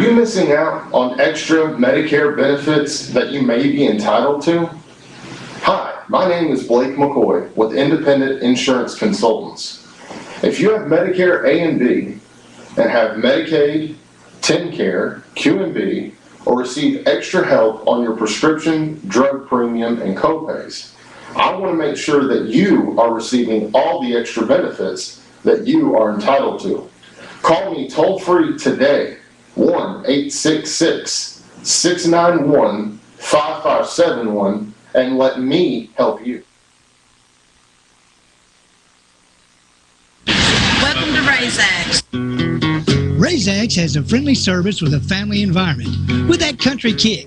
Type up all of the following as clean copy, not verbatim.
you missing out on extra Medicare benefits that you may be entitled to? Hi, my name is Blake McCoy with Independent Insurance Consultants. If you have Medicare A and B and have Medicaid, TennCare, QMB, or receive extra help on your prescription, drug premium, and copays, I want to make sure that you are receiving all the extra benefits that you are entitled to. Call me toll-free today, 1-866-691-5571, and let me help you. Welcome to RaisX. RaisX has a friendly service with a family environment with that country kick.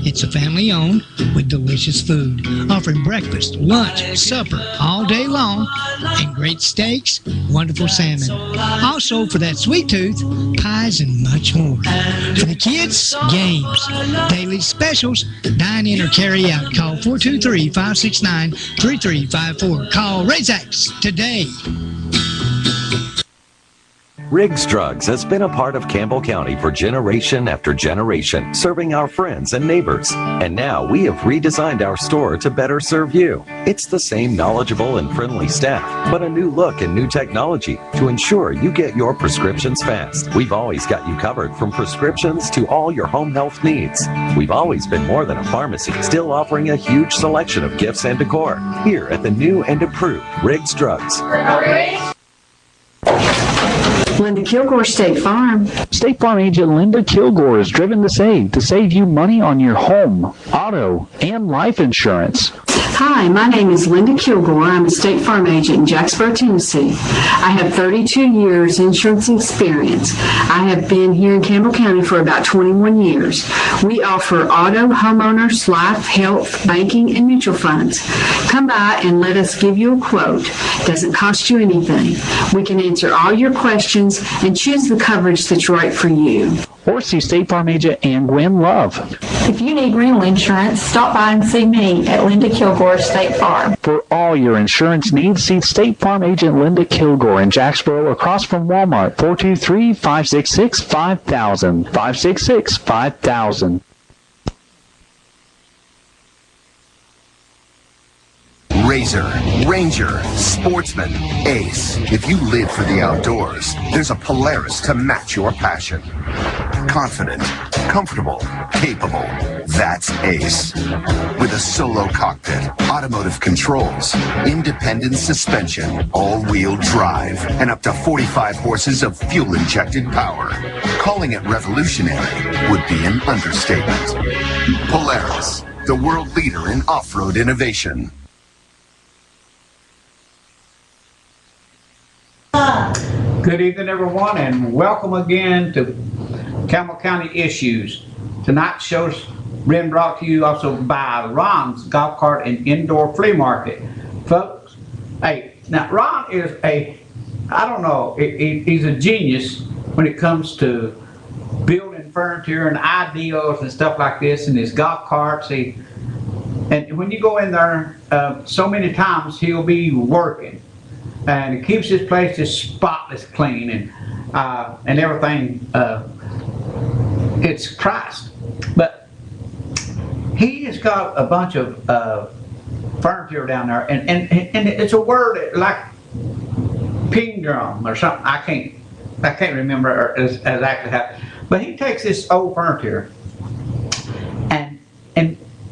It's a family owned with delicious food, offering breakfast, lunch, supper all day long, and great steaks, wonderful salmon. Also, for that sweet tooth, pies and much more. For the kids, games, daily specials, dine in or carry out. Call 423-569-3354. Call RaisX today. Riggs Drugs has been a part of Campbell County for generation after generation, serving our friends and neighbors. And now we have redesigned our store to better serve you. It's the same knowledgeable and friendly staff, but a new look and new technology to ensure you get your prescriptions fast. We've always got you covered from prescriptions to all your home health needs. We've always been more than a pharmacy, still offering a huge selection of gifts and decor here at the new and improved Riggs Drugs. Linda Kilgore, State Farm. State Farm agent Linda Kilgore is driven to save you money on your home, auto, and life insurance. Hi, my name is Linda Kilgore. I'm a State Farm agent in Jacksboro, Tennessee. I have 32 years insurance experience. I have been here in Campbell County for about 21 years. We offer auto, homeowners, life, health, banking, and mutual funds. Come by and let us give you a quote. Doesn't cost you anything. We can answer all your questions and choose the coverage that's right for you. Or see State Farm agent Ann Gwen Love. If you need rental insurance, stop by and see me at Linda Kilgore State Farm. For all your insurance needs, see State Farm agent Linda Kilgore in Jacksboro across from Walmart, 423-566-5000, 566-5000. Razor, Ranger, Sportsman, Ace. If you live for the outdoors, there's a Polaris to match your passion. Confident, comfortable, capable. That's Ace. With a solo cockpit, automotive controls, independent suspension, all-wheel drive, and up to 45 horses of fuel-injected power. Calling it revolutionary would be an understatement. Polaris, the world leader in off-road innovation. Good evening, everyone, and welcome again to Campbell County Issues. Tonight's show's been brought to you also by Ron's Golf Cart and Indoor Flea Market. Folks, hey, now Ron is I don't know, he's a genius when it comes to building furniture and ideas and stuff like this, and his golf carts. And when you go in there, so many times he'll be working. And it keeps this place just spotless clean and everything. It's priced, but he has got a bunch of furniture down there, and it's a word like ping drum or something. I can't remember exactly how. But he takes this old furniture and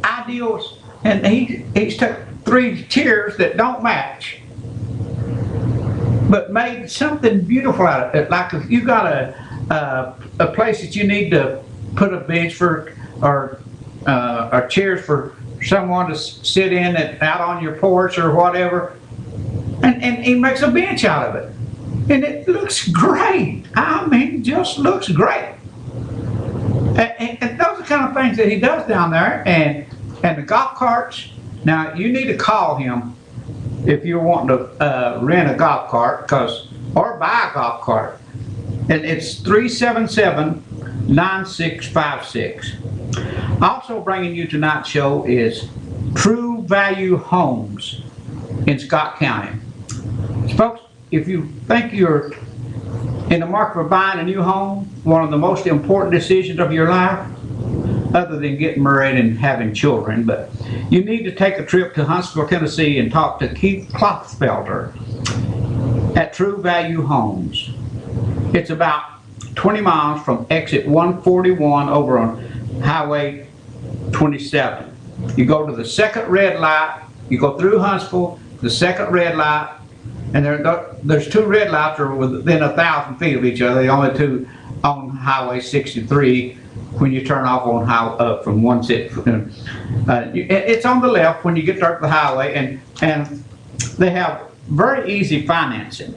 ideals, and he's took 3 chairs that don't match, but made something beautiful out of it. Like if you got a place that you need to put a bench for, or chairs for someone to sit in out on your porch or whatever, and he makes a bench out of it, and it looks great. I mean, just looks great. And those are the kind of things that he does down there, and the golf carts. Now you need to call him if you're wanting to rent a golf cart, or buy a golf cart, and it's 377-9656. Also bringing you tonight's show is True Value Homes in Scott County. Folks, if you think you're In the market for buying a new home, one of the most important decisions of your life, other than getting married and having children, but you need to take a trip to Huntsville, Tennessee and talk to Keith Klothfelder at True Value Homes. It's about 20 miles from exit 141 over on Highway 27. You go to the second red light, you go through Huntsville, the second red light, and there's two red lights that are within 1,000 feet of each other, the only two on Highway 63 when you turn off on from one set. It's on the left when you get to the highway, and they have very easy financing.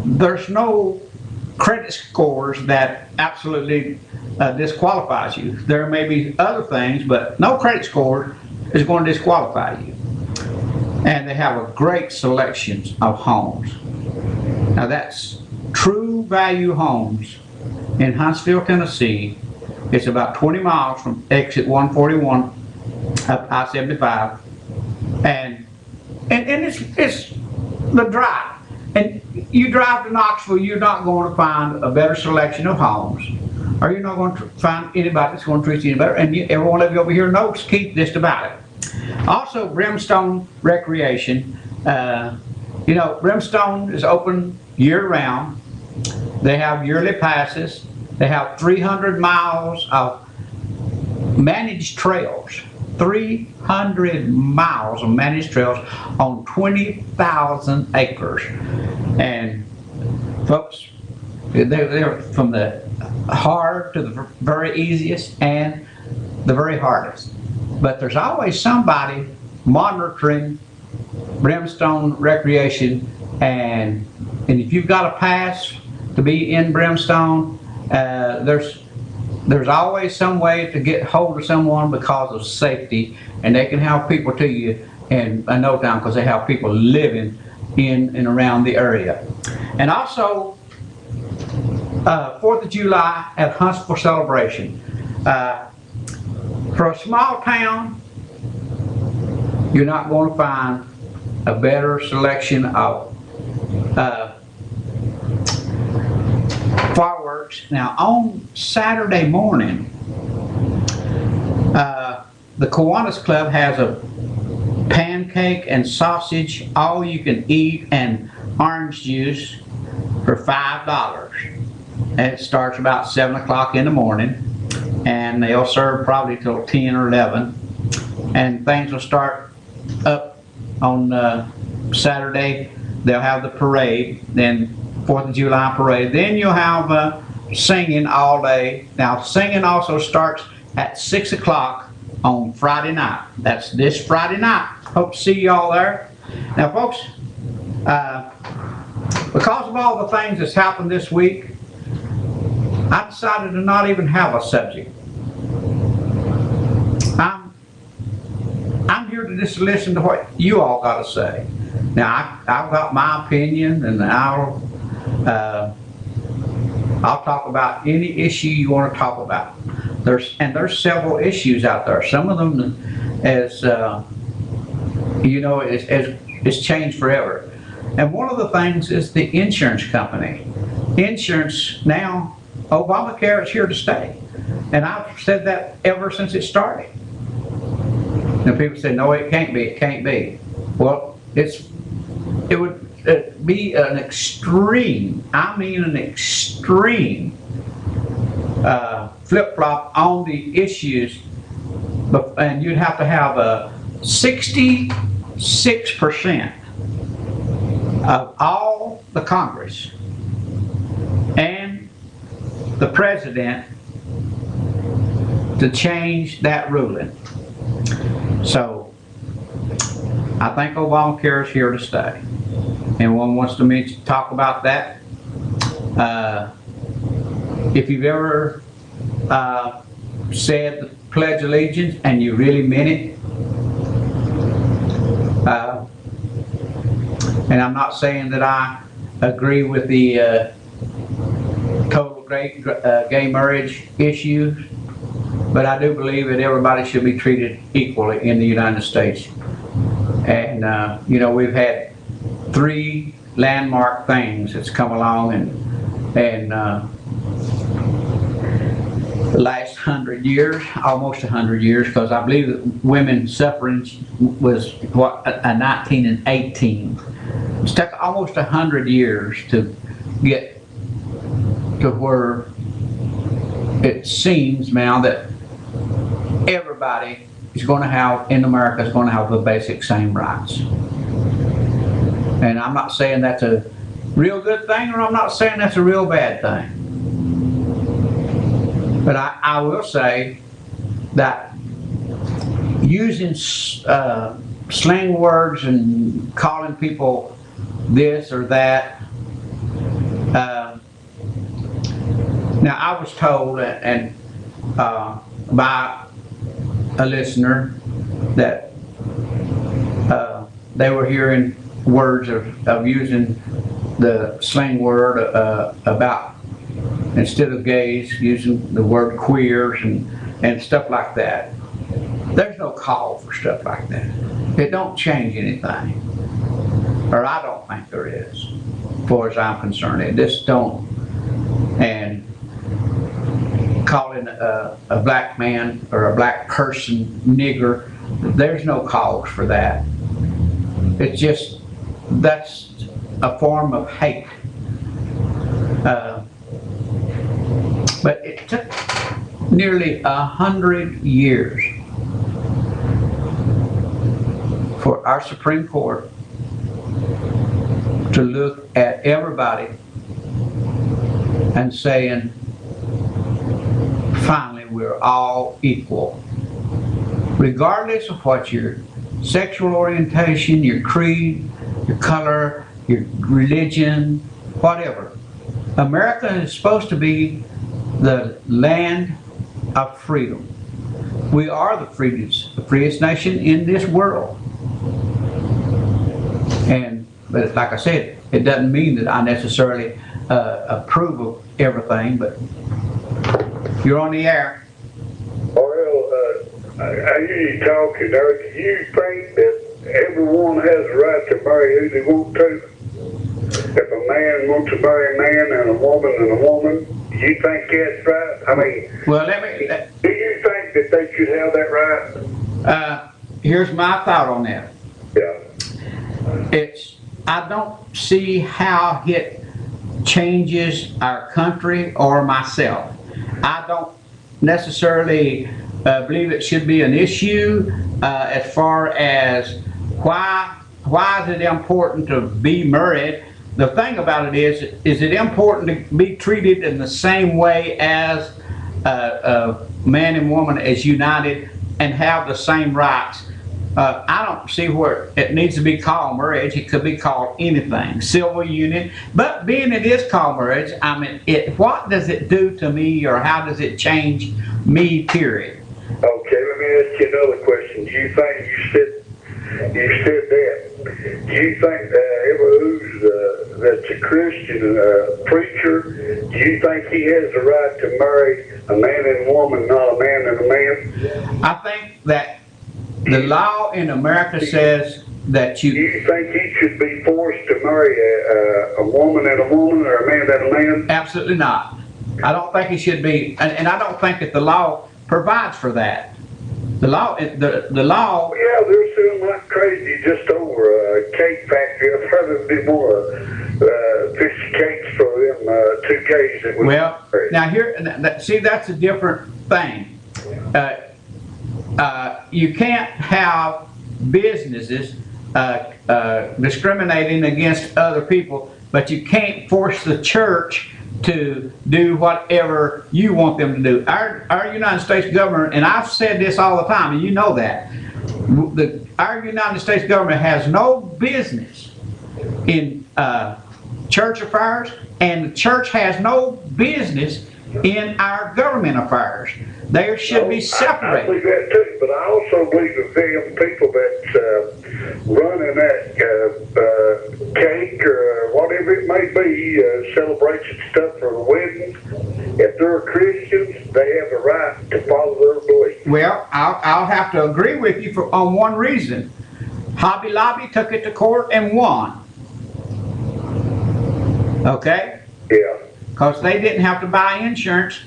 There's no credit scores that absolutely disqualifies you. There may be other things, but no credit score is going to disqualify you. And they have a great selection of homes. Now that's True Value Homes in Huntsville, Tennessee. It's about 20 miles from exit 141 up I-75, and it's the drive. And you drive to Knoxville, you're not going to find a better selection of homes, or you're not going to find anybody that's going to treat you any better. And every one of you over here knows Keith just about it. Also, Brimstone Recreation. You know, Brimstone is open year-round. They have yearly passes. They have 300 miles of managed trails. 300 miles of managed trails on 20,000 acres. And folks, they're from the hard to the very easiest and the very hardest. But there's always somebody monitoring Brimstone Recreation, and if you've got a pass to be in Brimstone, there's always some way to get hold of someone because of safety, and they can help people to you in no time because they have people living in and around the area. And also 4th of July at Huntsville Celebration. For a small town, you're not going to find a better selection of fireworks. Now on Saturday morning, the Kiwanis Club has a pancake and sausage, all you can eat, and orange juice for $5. And it starts about 7 o'clock in the morning, and they'll serve probably till 10 or 11. And things will start up on Saturday. They'll have the parade, then 4th of July parade. Then you'll have singing all day. Now singing also starts at 6 o'clock on Friday night. That's this Friday night. Hope to see y'all there. Now folks, because of all the things that's happened this week, I decided to not even have a subject. I'm here to just listen to what you all got to say. Now I've got my opinion, and I'll talk about any issue you want to talk about. There's several issues out there. Some of them, as you know, it's changed forever. And one of the things is the insurance company. Insurance now, Obamacare is here to stay, and I've said that ever since it started. And people say, no, it can't be. It can't be. Well, it would be an extreme, I mean an extreme flip-flop on the issues, and you'd have to have a 66% of all the Congress and the President to change that ruling. So I think Obamacare is here to stay. Anyone wants to talk about that? If you've ever said the Pledge of Allegiance and you really meant it, and I'm not saying that I agree with the total gay marriage issue, but I do believe that everybody should be treated equally in the United States. And you know, we've had 3 landmark things that's come along and the last 100 years, almost 100 years, because I believe that women's suffrage was what, 1918. It's took almost 100 years to get to where it seems now that everybody is going to have, in America, is going to have the basic same rights. And I'm not saying that's a real good thing, or I'm not saying that's a real bad thing. But I will say that using slang words and calling people this or that. Now, I was told by a listener that they were hearing words of using the slang word about, instead of gays, using the word queers and stuff like that. There's no call for stuff like that. It don't change anything. Or I don't think there is, as far as I'm concerned. It just don't. And calling a black man or a black person nigger, there's no cause for that. It's just, that's a form of hate. But it took nearly 100 years for our Supreme Court to look at everybody and saying, finally, we're all equal. Regardless of what your sexual orientation, your creed, your color, your religion, whatever. America is supposed to be the land of freedom. We are the freest nation in this world. But like I said, it doesn't mean that I necessarily approve of everything, but you're on the air. Well, I hear you talking there. Do you think that everyone has a right to marry who they want to? If a man wants to marry a man and a woman, do you think that's right? I mean, well, do you think that they should have that right? Here's my thought on that. Yeah. I don't see how it changes our country or myself. I don't necessarily believe it should be an issue as far as why is it important to be married. The thing about it is it important to be treated in the same way as man and woman as united and have the same rights? I don't see where it needs to be called marriage. It could be called anything, civil union. But being it is called marriage, I mean, what does it do to me, or how does it change me, period? Okay, let me ask you another question. Do you think you said that? Do you think who's that's a Christian preacher, do you think he has the right to marry a man and a woman, not a man and a man? I think that the law in America says that you... Do you think he should be forced to marry a woman and a woman, or a man and a man? Absolutely not. I don't think he should be, and I don't think that the law provides for that. The law... Yeah, they're suing like crazy just over a cake factory. I've heard there'd be more fish cakes for them 2 Ks that was... Well, now here, see, that's a different thing. You can't have businesses discriminating against other people, but you can't force the church to do whatever you want them to do. Our United States government, and I've said this all the time, and you know that, our United States government has no business in church affairs, and the church has no business in our government affairs. They should be separated. I believe that too, but I also believe that them people that's running that cake or whatever it may be, celebration stuff for the weddings, if they're Christians, they have the right to follow their beliefs. Well, I'll have to agree with you on one reason. Hobby Lobby took it to court and won. Okay? Yeah. Because they didn't have to buy insurance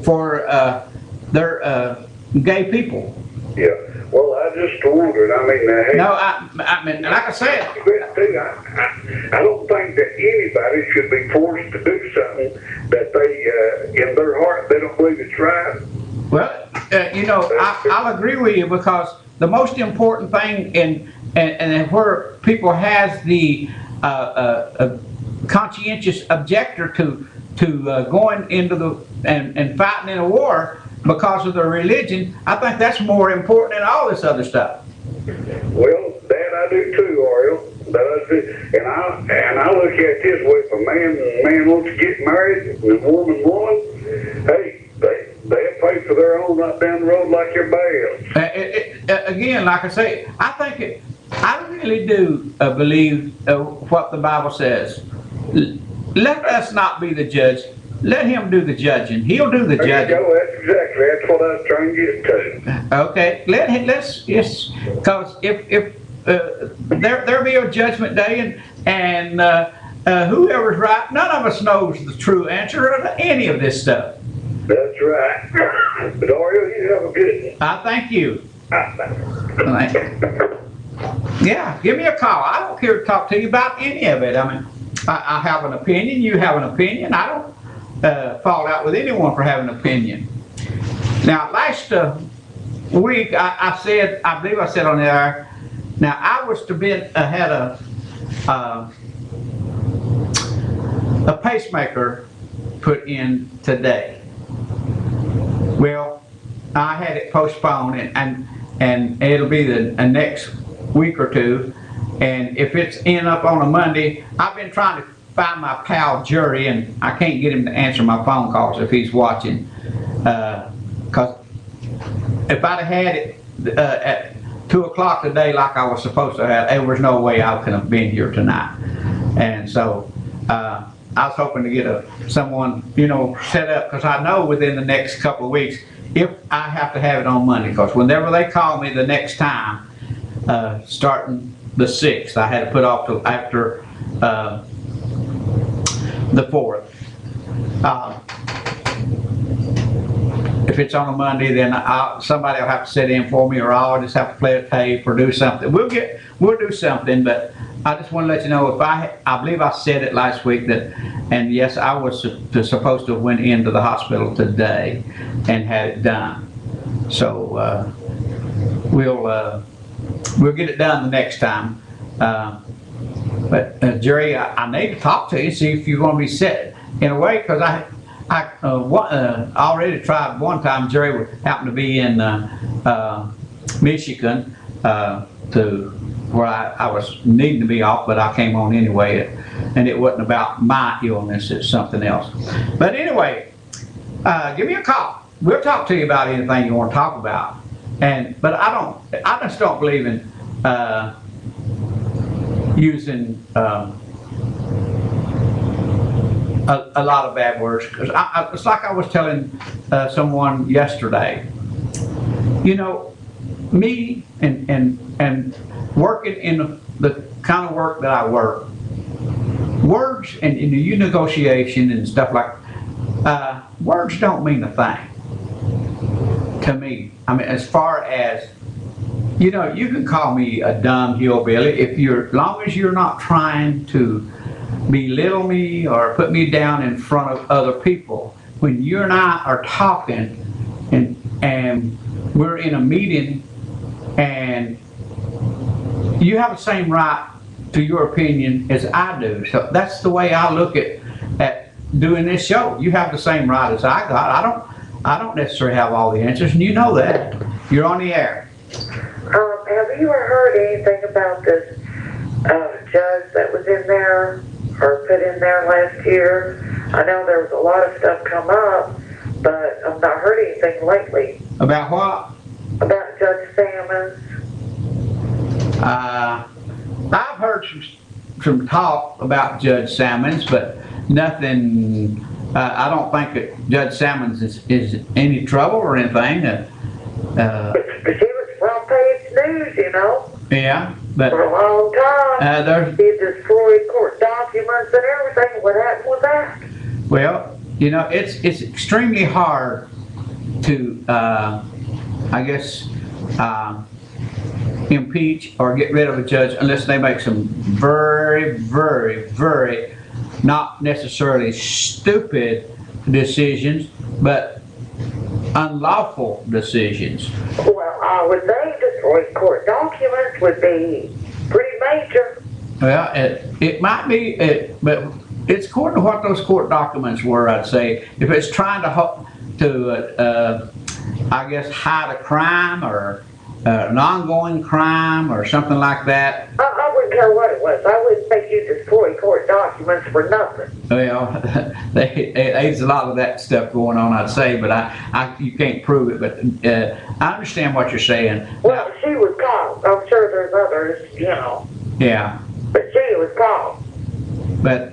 for their gay people. Yeah. Well, I just wondered. I mean, hey. No, I mean, like I said. I don't think that anybody should be forced to do something that they, in their heart, they don't believe it's right. Well, you know, I'll agree with you, because the most important thing and where people has the conscientious objector to going into the and fighting in a war because of their religion, I think that's more important than all this other stuff. Well, that I do too, Ariel. That I do. And I look at it this way: if a man wants to get married and a woman, hey, they'll pay for their own right down the road like everybody else. Again, like I say, I really do believe what the Bible says. Let us not be the judge. Let him do the judging. He'll do the judging. There you go. That's what I was trying to get to. Okay. Let's because if there be a judgment day and whoever's right, none of us knows the true answer to any of this stuff. That's right. But Ariel, you have a good one. I thank you. Yeah, give me a call. I don't care to talk to you about any of it. I mean, I have an opinion. You have an opinion. I don't fall out with anyone for having an opinion. Now, last week I believe I said on the air. Now I was to had a pacemaker put in today. Well, I had it postponed and it'll be the next week or two. And if it's end up on a Monday, I've been trying to find my pal Jerry, and I can't get him to answer my phone calls if he's watching. Because if I'd have had it at 2 o'clock today like I was supposed to have, there was no way I could have been here tonight. And so I was hoping to get someone, set up, because I know within the next couple of weeks, if I have to have it on Monday, because whenever they call me the next time, starting the 6th, I had to put off till after the 4th. If it's on a Monday, then somebody will have to sit in for me, or I'll just have to play a tape or do something. We'll do something, but I just want to let you know, I believe I said it last week and yes, I was supposed to have went into the hospital today and had it done. So we'll get it done the next time. But Jerry, I need to talk to you, see if you're going to be set in a way, because I already tried one time. Jerry happened to be in Michigan to where I was needing to be off, but I came on anyway, and it wasn't about my illness, it's something else. But anyway, give me a call. We'll talk to you about anything you want to talk about. But I just don't believe in using a lot of bad words, because it's like I was telling someone yesterday. Me and working in the kind of work that I work, words and in the negotiation and stuff like words don't mean a thing to me. I mean, as far as you can call me a dumb hillbilly as long as you're not trying to belittle me or put me down in front of other people. When you and I are talking and we're in a meeting and you have the same right to your opinion as I do. So that's the way I look at doing this show. You have the same right as I got. I don't necessarily have all the answers, and you know that. You're on the air. Have you ever heard anything about this judge that was in there or put in there last year? I know there was a lot of stuff come up, but I've not heard anything lately. About what? About Judge Sammons. I've heard some talk about Judge Sammons, but nothing. I don't think that Judge Sammons is any trouble or anything. She was front page news, Yeah. But for a long time. there's He destroyed court documents and everything. What happened with that? well, you know, it's extremely hard to, I guess, impeach or get rid of a judge unless they make some very, very, very not necessarily stupid decisions, but unlawful decisions. Well, I would think destroying court documents would be pretty major. Well, it might be, but it's according to what those court documents were, I'd say. If it's trying to I guess, hide a crime or an ongoing crime or something like that. I wouldn't care what it was. I wouldn't think you destroy court documents for nothing. Well, there's a lot of that stuff going on, I'd say, but you can't prove it. But I understand what you're saying. Well, she was caught. I'm sure there's others, you know. Yeah. But she was caught. But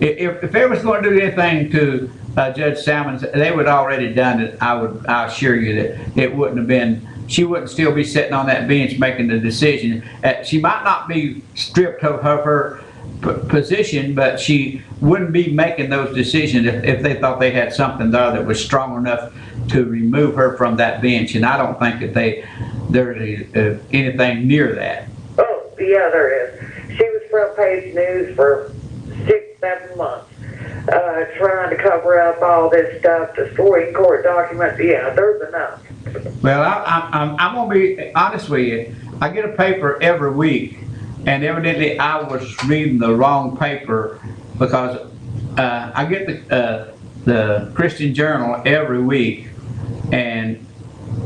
if they was going to do anything to Judge Salmons, they would already done it. I assure you that it wouldn't have been. She wouldn't still be sitting on that bench making the decision. She might not be stripped of her position, but she wouldn't be making those decisions if they thought they had something there that was strong enough to remove her from that bench. And I don't think that there's anything near that. Oh, yeah, there is. She was front page news for 6-7 months, trying to cover up all this stuff, destroying court documents. Yeah, there's enough. Well, I'm going to be honest with you. I get a paper every week, and evidently I was reading the wrong paper because I get the Christian Journal every week, and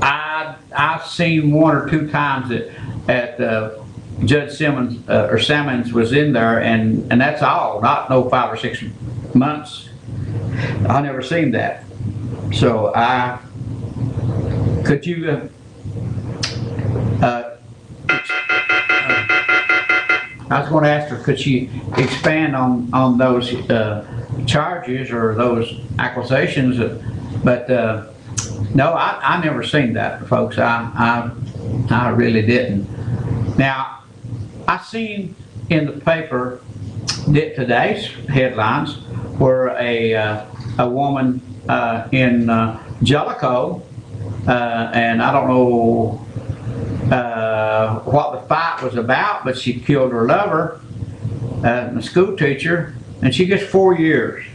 I've seen 1 or 2 times that Judge Simmons or Salmons was in there, and that's all. Not no 5 or 6 months. I never seen that. So could you I was going to ask her, could she expand on those charges or those accusations? But no, I never seen that, folks. I really didn't. Now, I seen in the paper today's headlines where a woman in Jellicoe, and I don't know what the fight was about, but she killed her lover, a school teacher, and she gets 4 years.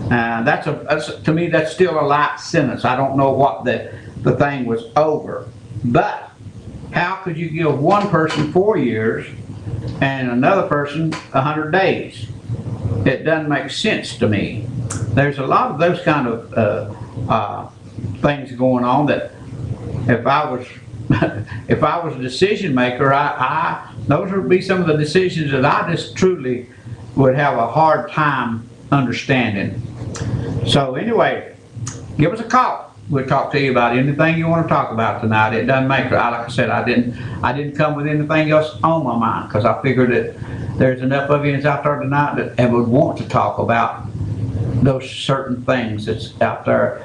That's to me, that's still a light sentence. I don't know what the thing was over, but how could you give one person 4 years and another person 100 days? It doesn't make sense to me. There's a lot of those kind of things going on that if I was a decision maker, those would be some of the decisions that I just truly would have a hard time understanding. So anyway, give us a call. We'll talk to you about anything you want to talk about tonight. It doesn't make, like I said, I didn't come with anything else on my mind because I figured that there's enough of you out there tonight that would want to talk about those certain things that's out there.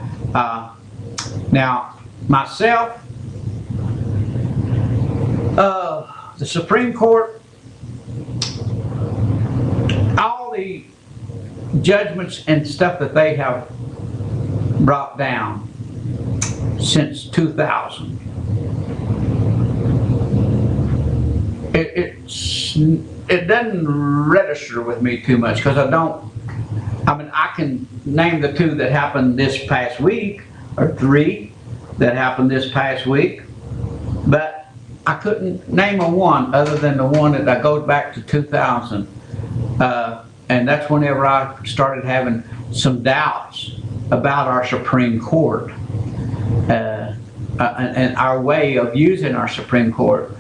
Now, myself, the Supreme Court, all the judgments and stuff that they have brought down since 2000, it doesn't register with me too much because I can name the 2 that happened this past week, or 3 that happened this past week, but I couldn't name a one other than the one that goes back to 2000. And that's whenever I started having some doubts about our Supreme Court and our way of using our Supreme Court.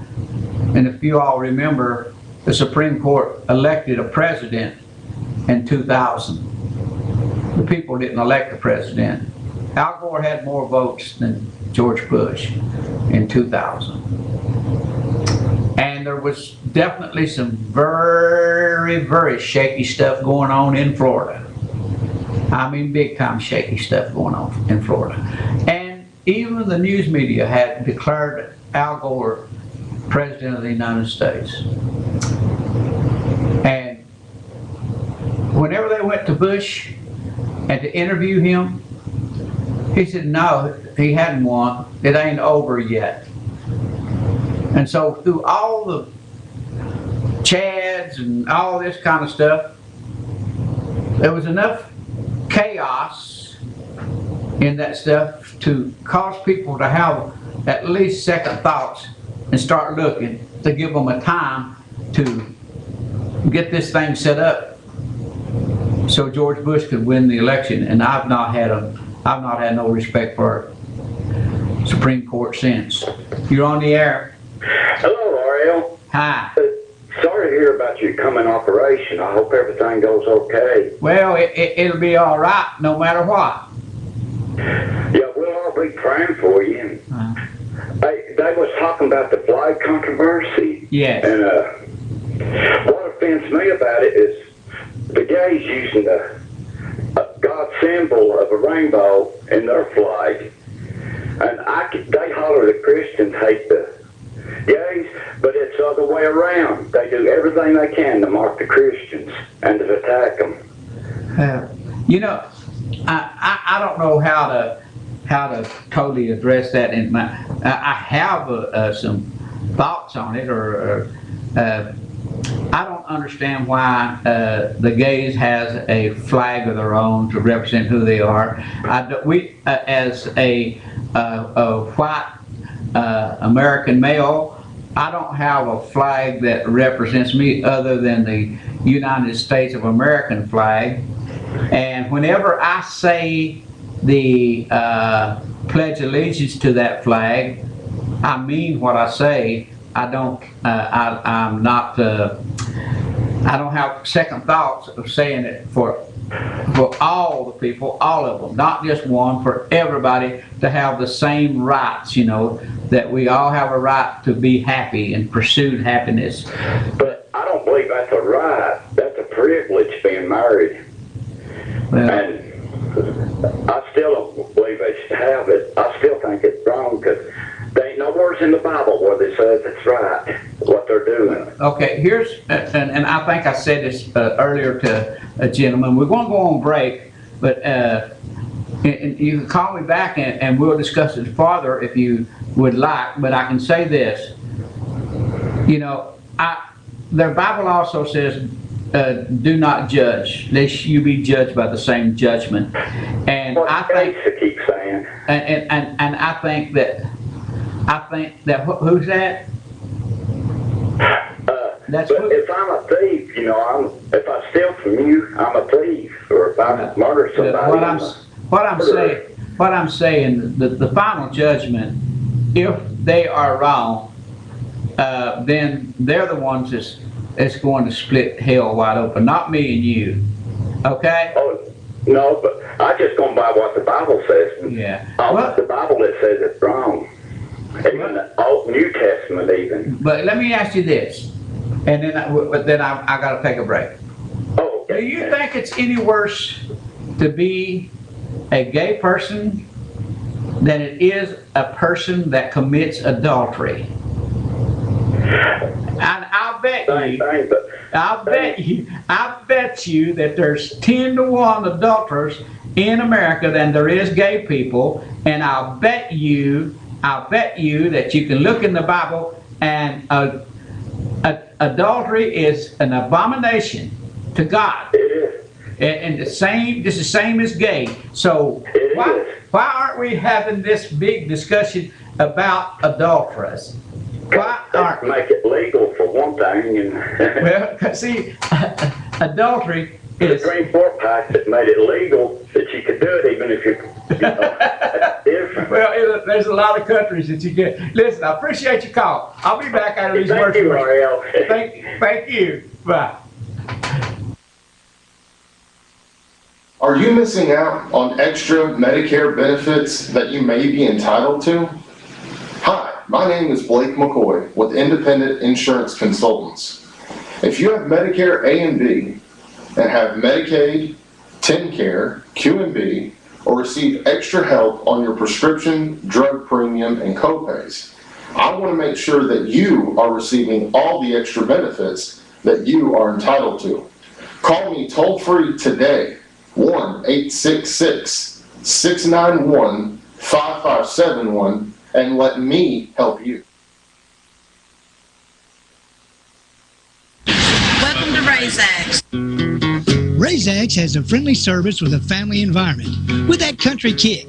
And if you all remember, the Supreme Court elected a president in 2000. The people didn't elect the president. Al Gore had more votes than George Bush in 2000. And there was definitely some very, very shaky stuff going on in Florida. I mean, big time shaky stuff going on in Florida. And even the news media had declared Al Gore President of the United States. And whenever they went to Bush and to interview him, he said no, he hadn't won. It ain't over yet. And so through all the chads and all this kind of stuff, there was enough chaos in that stuff to cause people to have at least second thoughts and start looking, to give them a time to get this thing set up so George Bush could win the election. And I've not had no respect for Supreme Court since. You're on the air. Hello, Ariel. Hi. Sorry to hear about your coming operation. I hope everything goes okay. Well, it'll be all right no matter what. Yeah, we'll all be praying for you. They was talking about the flag controversy. Yes. And what offends me about it is the gays using the God symbol of a rainbow in their flag. And they holler the Christians hate the gays, but it's the other way around. They do everything they can to mark the Christians and to attack them. You know, I don't know how to totally address that. I have some thoughts on it, or I don't understand why the gays has a flag of their own to represent who they are. We, as a white American male, I don't have a flag that represents me other than the United States of American flag. And whenever I say the Pledge Allegiance to that flag, I mean what I say. I don't have second thoughts of saying it for all the people, all of them, not just one, for everybody to have the same rights, you know, that we all have a right to be happy and pursue happiness. But I don't believe that's a right. That's a privilege, being married. Well, and I still don't believe they should have it. I still think it's wrong, because there ain't no words in the Bible where they says it's right, what they're doing. Okay, here's, and I think I said this earlier to a gentleman. We're going to go on break, but and you can call me back and we'll discuss it further if you would like. But I can say this, you know, their Bible also says, do not judge, lest you be judged by the same judgment. And What I think, to keep saying. and I think that who's that? That's but if I'm a thief, you know, if I steal from you, I'm a thief. Or if I murder somebody, what I'm saying, the final judgment, if they are wrong, then they're the ones that's going to split hell wide open, not me and you. Okay? Oh, no, but I just going by what the Bible says. Yeah. The Bible that says it's wrong. Even the Old New Testament even. But let me ask you this, and then I got to take a break. Oh, okay. Do you think it's any worse to be a gay person than it is a person that commits adultery? And I bet you that there's 10 to 1 adulterers in America than there is gay people, and I'll bet you that you can look in the Bible, and adultery is an abomination to God. It is. And just the same as gay. So why aren't we having this big discussion about adulterers? Why aren't we? Make it legal for one thing, and well, see, adultery is. The Supreme Court passed it, made it legal that you could do it even if you know, that's different. Well, there's a lot of countries that you get. Listen, I appreciate your call. I'll be back out of these Thank you, Ariel. Thank you. Bye. Are you missing out on extra Medicare benefits that you may be entitled to? Hi, my name is Blake McCoy with Independent Insurance Consultants. If you have Medicare A and B and have Medicaid, TennCare, Q&B, or receive extra help on your prescription, drug premium, and copays, I want to make sure that you are receiving all the extra benefits that you are entitled to. Call me toll-free today, 1-866-691-5571, and let me help you. Welcome to RaisX. RaisX has a friendly service with a family environment with that country kick.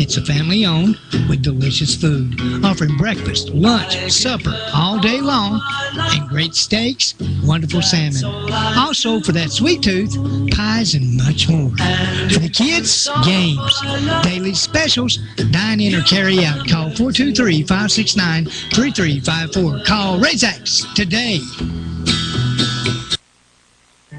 It's a family owned with delicious food, offering breakfast, lunch, supper all day long, and great steaks, wonderful salmon. Also, for that sweet tooth, pies and much more. For the kids, games, daily specials, dine in or carry out. Call 423-569-3354. Call RaisX today.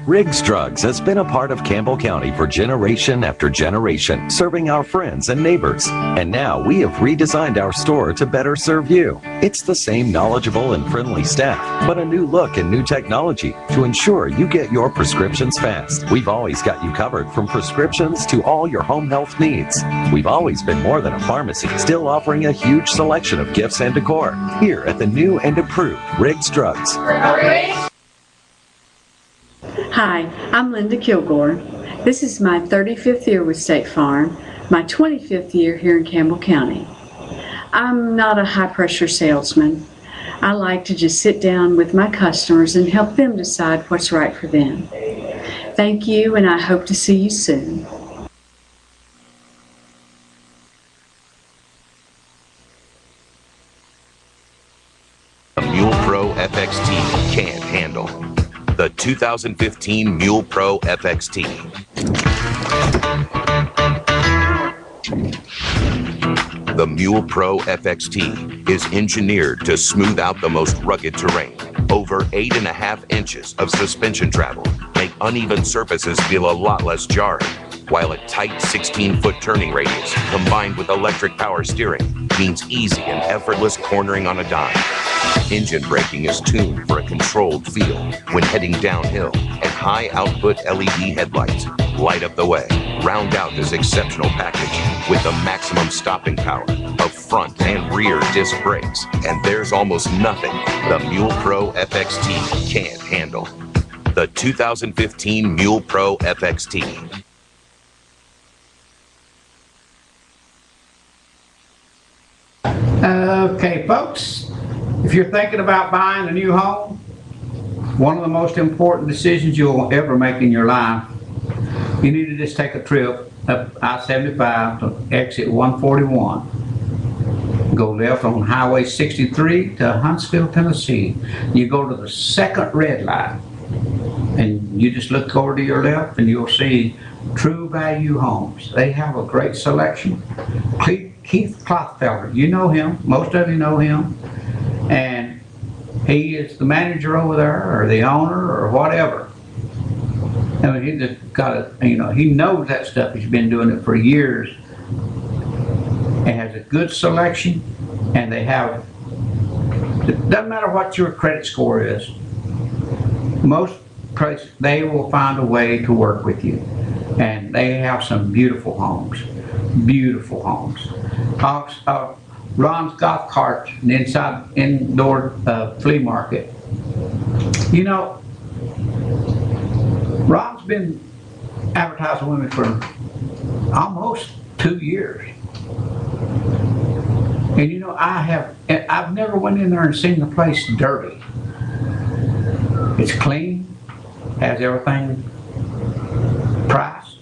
Riggs Drugs has been a part of Campbell County for generation after generation, serving our friends and neighbors. And now we have redesigned our store to better serve you. It's the same knowledgeable and friendly staff, but a new look and new technology to ensure you get your prescriptions fast. We've always got you covered from prescriptions to all your home health needs. We've always been more than a pharmacy, still offering a huge selection of gifts and decor here at the new and improved Riggs Drugs. Hi, I'm Linda Kilgore. This is my 35th year with State Farm, my 25th year here in Campbell County. I'm not a high-pressure salesman. I like to just sit down with my customers and help them decide what's right for them. Thank you, and I hope to see you soon. A Mule Pro FXT can't handle. The 2015 Mule Pro FXT. The Mule Pro FXT is engineered to smooth out the most rugged terrain. Over 8.5 inches of suspension travel make uneven surfaces feel a lot less jarring, while a tight 16-foot turning radius combined with electric power steering means easy and effortless cornering on a dime. Engine braking is tuned for a controlled feel when heading downhill, and high output LED headlights light up the way. Round out this exceptional package with the maximum stopping power of front and rear disc brakes, and there's almost nothing the Mule Pro FXT can't handle. The 2015 Mule Pro FXT. Okay, folks, if you're thinking about buying a new home, one of the most important decisions you'll ever make in your life, you need to just take a trip up I-75 to exit 141. Go left on Highway 63 to Huntsville, Tennessee. You go to the second red light, and you just look over to your left, and you'll see True Value Homes. They have a great selection. Keith Clothfelder, you know him, most of you know him, and he is the manager over there, or the owner, or whatever. I mean, he just got a, he knows that stuff. He's been doing it for years. It has a good selection, and they have, it doesn't matter what your credit score is, most places, they will find a way to work with you. And they have some beautiful homes. Beautiful homes. Ron's Golf Cart, an indoor flea market. You know, Ron's been advertising with me for almost 2 years. And you know, I've never went in there and seen the place dirty. It's clean, has everything priced.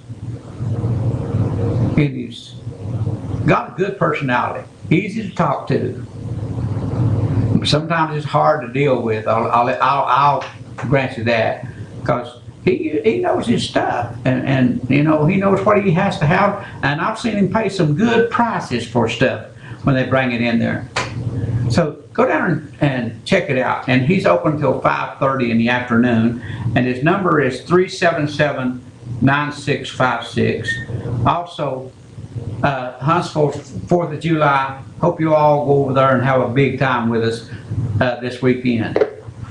It is got a good personality, easy to talk to. Sometimes it's hard to deal with. I'll grant you that, because he knows his stuff, and you know, he knows what he has to have. And I've seen him pay some good prices for stuff when they bring it in there. So go down and check it out. And he's open until 5:30 in the afternoon, and his number is 377-9656. Also, Huntsville, 4th of July. Hope you all go over there and have a big time with us this weekend.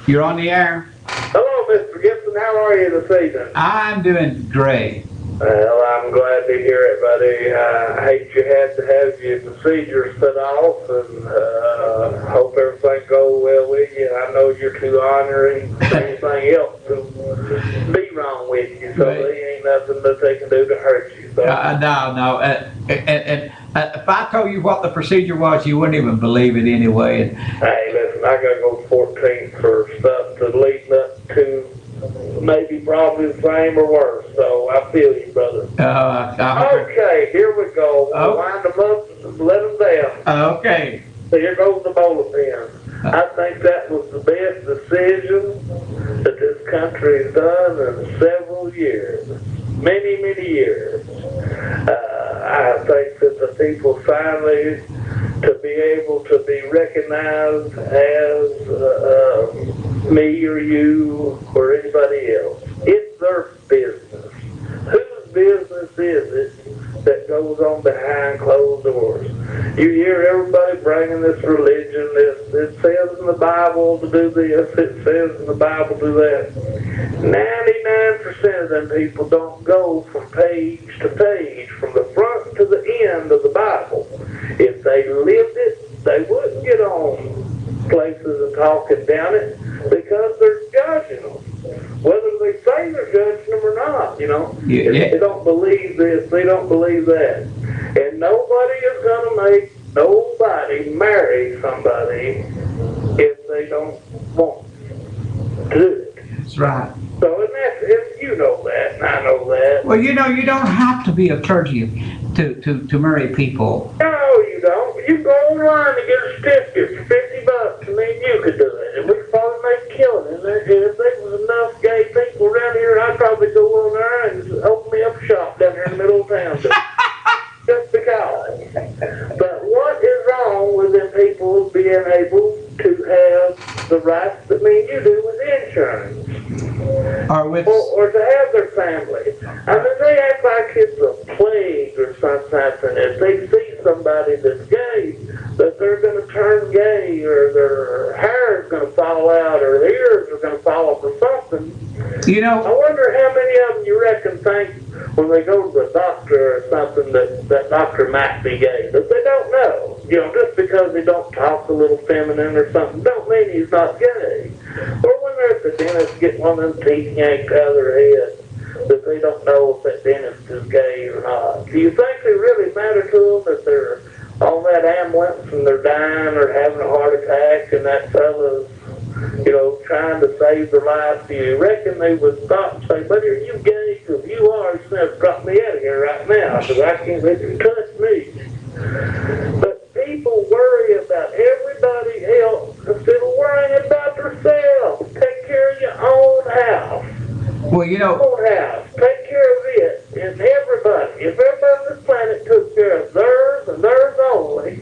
You're on the air. Hello, Mr. Gibson. How are you this evening? I'm doing great. Well, I'm glad to hear it, buddy. I hate you had to have your procedures put off, and hope everything goes well with you. I know you're too honoring anything else to be wrong with you, so there ain't nothing that they can do to hurt you. So. No. And if I told you what the procedure was, you wouldn't even believe it anyway. And, hey, listen, I gotta go 14th for stuff to lead up to maybe probably the same or worse. So I feel you, brother. Okay, here we go. We'll wind them up and let them down. Okay. So here goes the bowling pin. I think that was the best decision that this country has done in several years. Many, many years. I think that the people finally to be able to be recognized as me or you or anybody else. It's their business. Whose business is it that goes on behind closed doors? You hear everybody bringing this religion, it says in the Bible to do this, it says in the Bible to do that. 99% of them people don't go from page to page, from the front to the end of the Bible. If they lived it, they wouldn't get on places and talking down it, because they're judging them. Whether they say they're judging them or not, you know. Yeah. They don't believe this, they don't believe that. And nobody is going to make nobody marry somebody if they don't want to do it. That's right. So, and you know that, and I know that. Well, you know, you don't have to be a clergy to marry people. No, you don't. You go online and get a certificate for $50, and then you could do it. And we could probably make a killing. And if there was enough gay people around here, I'd probably go on there and open me up a shop down here in the middle of town. Just because. But what is wrong with them people being able to have the rights that me and you do with insurance? Or to have their family. I mean, they act like it's a plague or something. If they see somebody that's gay, that they're going to turn gay, or their hair is going to fall out, or their ears are going to fall off, or something. You know, I wonder how many of them you reckon think when they go to the doctor or something that doctor might be gay, that they don't know. You know, just because he don't talk a little feminine or something, don't mean he's not gay. Or when they're at the dentist getting one of them teeth yanked out of their head, that they don't know if that dentist is gay or not. Do you think they really matter to them if they're on that ambulance and they're dying or having a heart attack, and that fella's, you know, trying to save their life? Do you reckon they would stop and say, buddy, are you gay? Because if you are, you have to drop me out of here right now, because I can't let you touch me. But people worry about everybody else instead of worrying about themselves. Take care of your own house. Well, you know, own house. Take care of it. And everybody, if everybody on this planet took care of theirs and theirs only,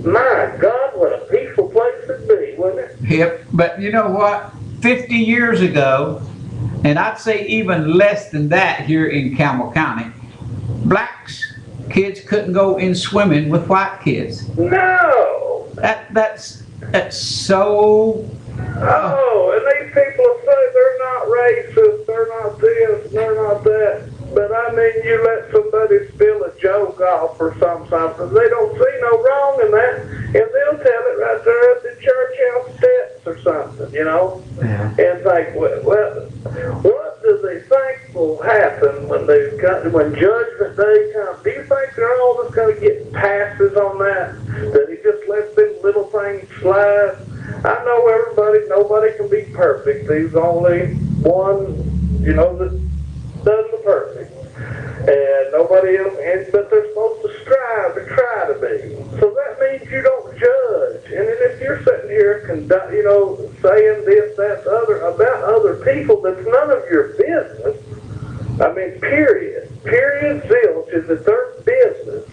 my God, what a peaceful place it'd be, wouldn't it? Yep. But you know what? 50 years ago, and I'd say even less than that here in Campbell County, blacks kids couldn't go in swimming with white kids. No. That's so. Oh, and these people say they're not racist, they're not this, they're not that. But I mean, you let somebody spill a joke off or something, they don't see no wrong in that, and they'll tell it right there at the church house steps or something, you know? Yeah. And think, well, what do they think will happen when Judgment Day comes? Do you think they're all just going to get passes on that? That he just lets them little things slide? I know nobody can be perfect. There's only one, you know, that does the perfect. And nobody else, but they're supposed to strive to try to be. So that means you don't judge. And then if you're sitting here, you know, saying this, that, other, about other people, that's none of your business. I mean, period. Period, zilch, is that their business.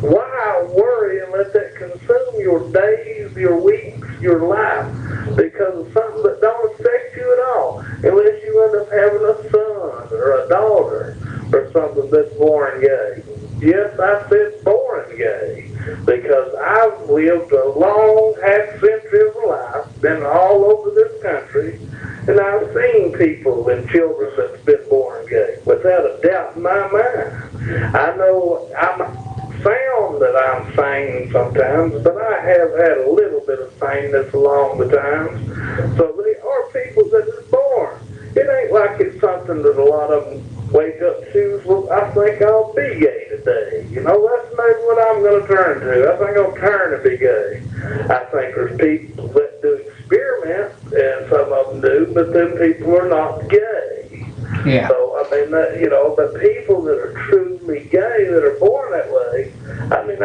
Why worry and let that consume your days, your weeks, your life, because of something that don't affect you at all, unless you end up having a son or a daughter or something that's born gay. Yes, I said born gay, because I've lived a long half-century of life, been all over this country, and I've seen people and children that's been born gay. Without a doubt in my sound that I'm sane sometimes, but I have had a little bit of saneness along the times. So they are people that are born. It ain't like it's something that a lot of them wake up to. Well, I think I'll be gay today. You know, that's maybe what I'm going to turn to. I think I'll turn to be gay. I think there's people that do experiments, and some of them do, but then people are not gay. Yeah. So, I mean, you know, the people that are truly gay, that are born that way, I mean,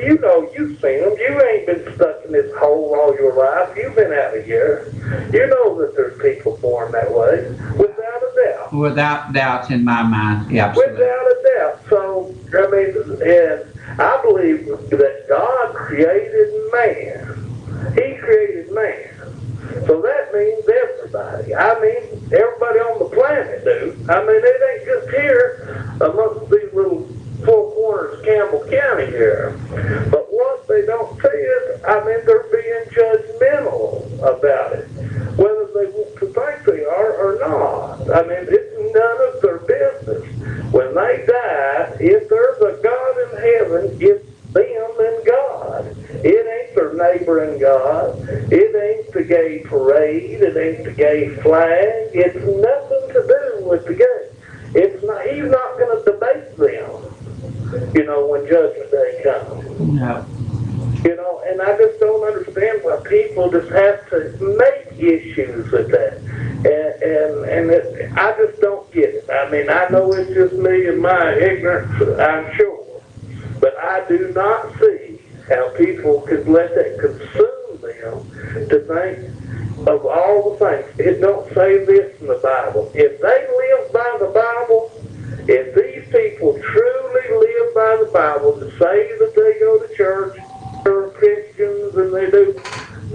you know, you've seen them. You ain't been stuck in this hole all your life. You've been out of here. You know that there's people born that way, without a doubt. Without doubt in my mind, yeah, absolutely. Without a doubt. So, I mean, and I believe that God created man. He created man. So that means everybody. I mean, everybody on the planet, dude. I mean, it ain't just here amongst these little four corners of Campbell County here. But what they don't see is, I mean, they're being judgmental about it, whether they want to think they are or not. I mean, it's none of their business. When they die, if there's a God in heaven, it's them and God. It ain't their neighbor and God. It ain't the gay parade. It ain't the gay flag. It's nothing to do with the gay. It's not. He's not going to debate them, you know, when Judgment Day comes. No. You know, and I just don't understand why people just have to make issues with that. And I just don't get it. I mean, I know it's just me and my ignorance, I'm sure. But I do not see how people could let that consume them to think of all the things. It don't say this in the Bible. If they live by the Bible, if these people truly live by the Bible, to say that they go to church, they're Christians, and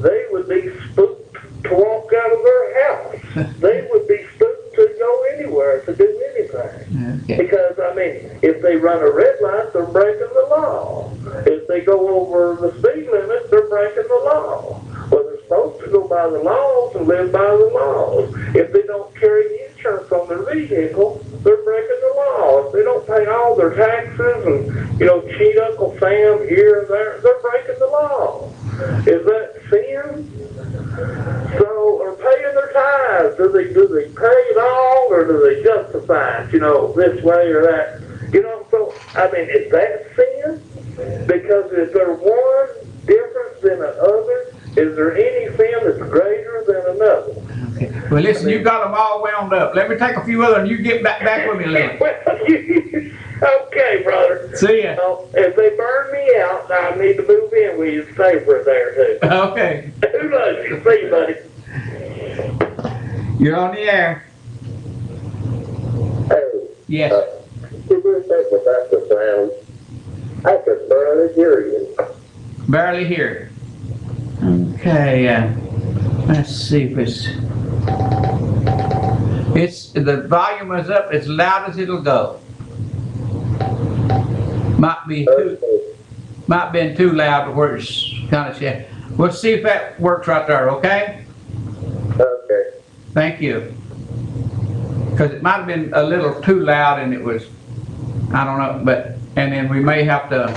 they would be spooked to walk out of their house. They would be spooked to go anywhere, to do anything. Okay. Because, I mean, if they run a red light, they're breaking the law. If they go over the speed limit, they're breaking the law. Well, they're supposed to go by the laws and live by the laws. If they don't carry the insurance on their vehicle, they're breaking the law. If they don't pay all their taxes and, you know, cheat Uncle Sam here and there, they're breaking the law. Is that sin? So, or paying their tithes, do they pay it all, or do they justify it, you know, this way or that? You know, so, I mean, is that sin? Because is there one different than the other? Is there any sin that's greater than another? Okay. Well, listen, you got them all wound up. Let me take a few other and you get back with me, Lynn. Okay, brother. See ya. If they burn me out, I need to move in with you to stay for a day or two. Okay. Who loves you? See you, buddy. You're on the air. Hey. Yes. Could you take me back to sound? I could barely hear you. Barely hear. Okay, let's see if the volume is up as loud as it'll go. Might be too loud where it's kind of shit. We'll see if that works right there, okay? Okay. Thank you. Because it might have been a little too loud and it was, I don't know, and then we may have to,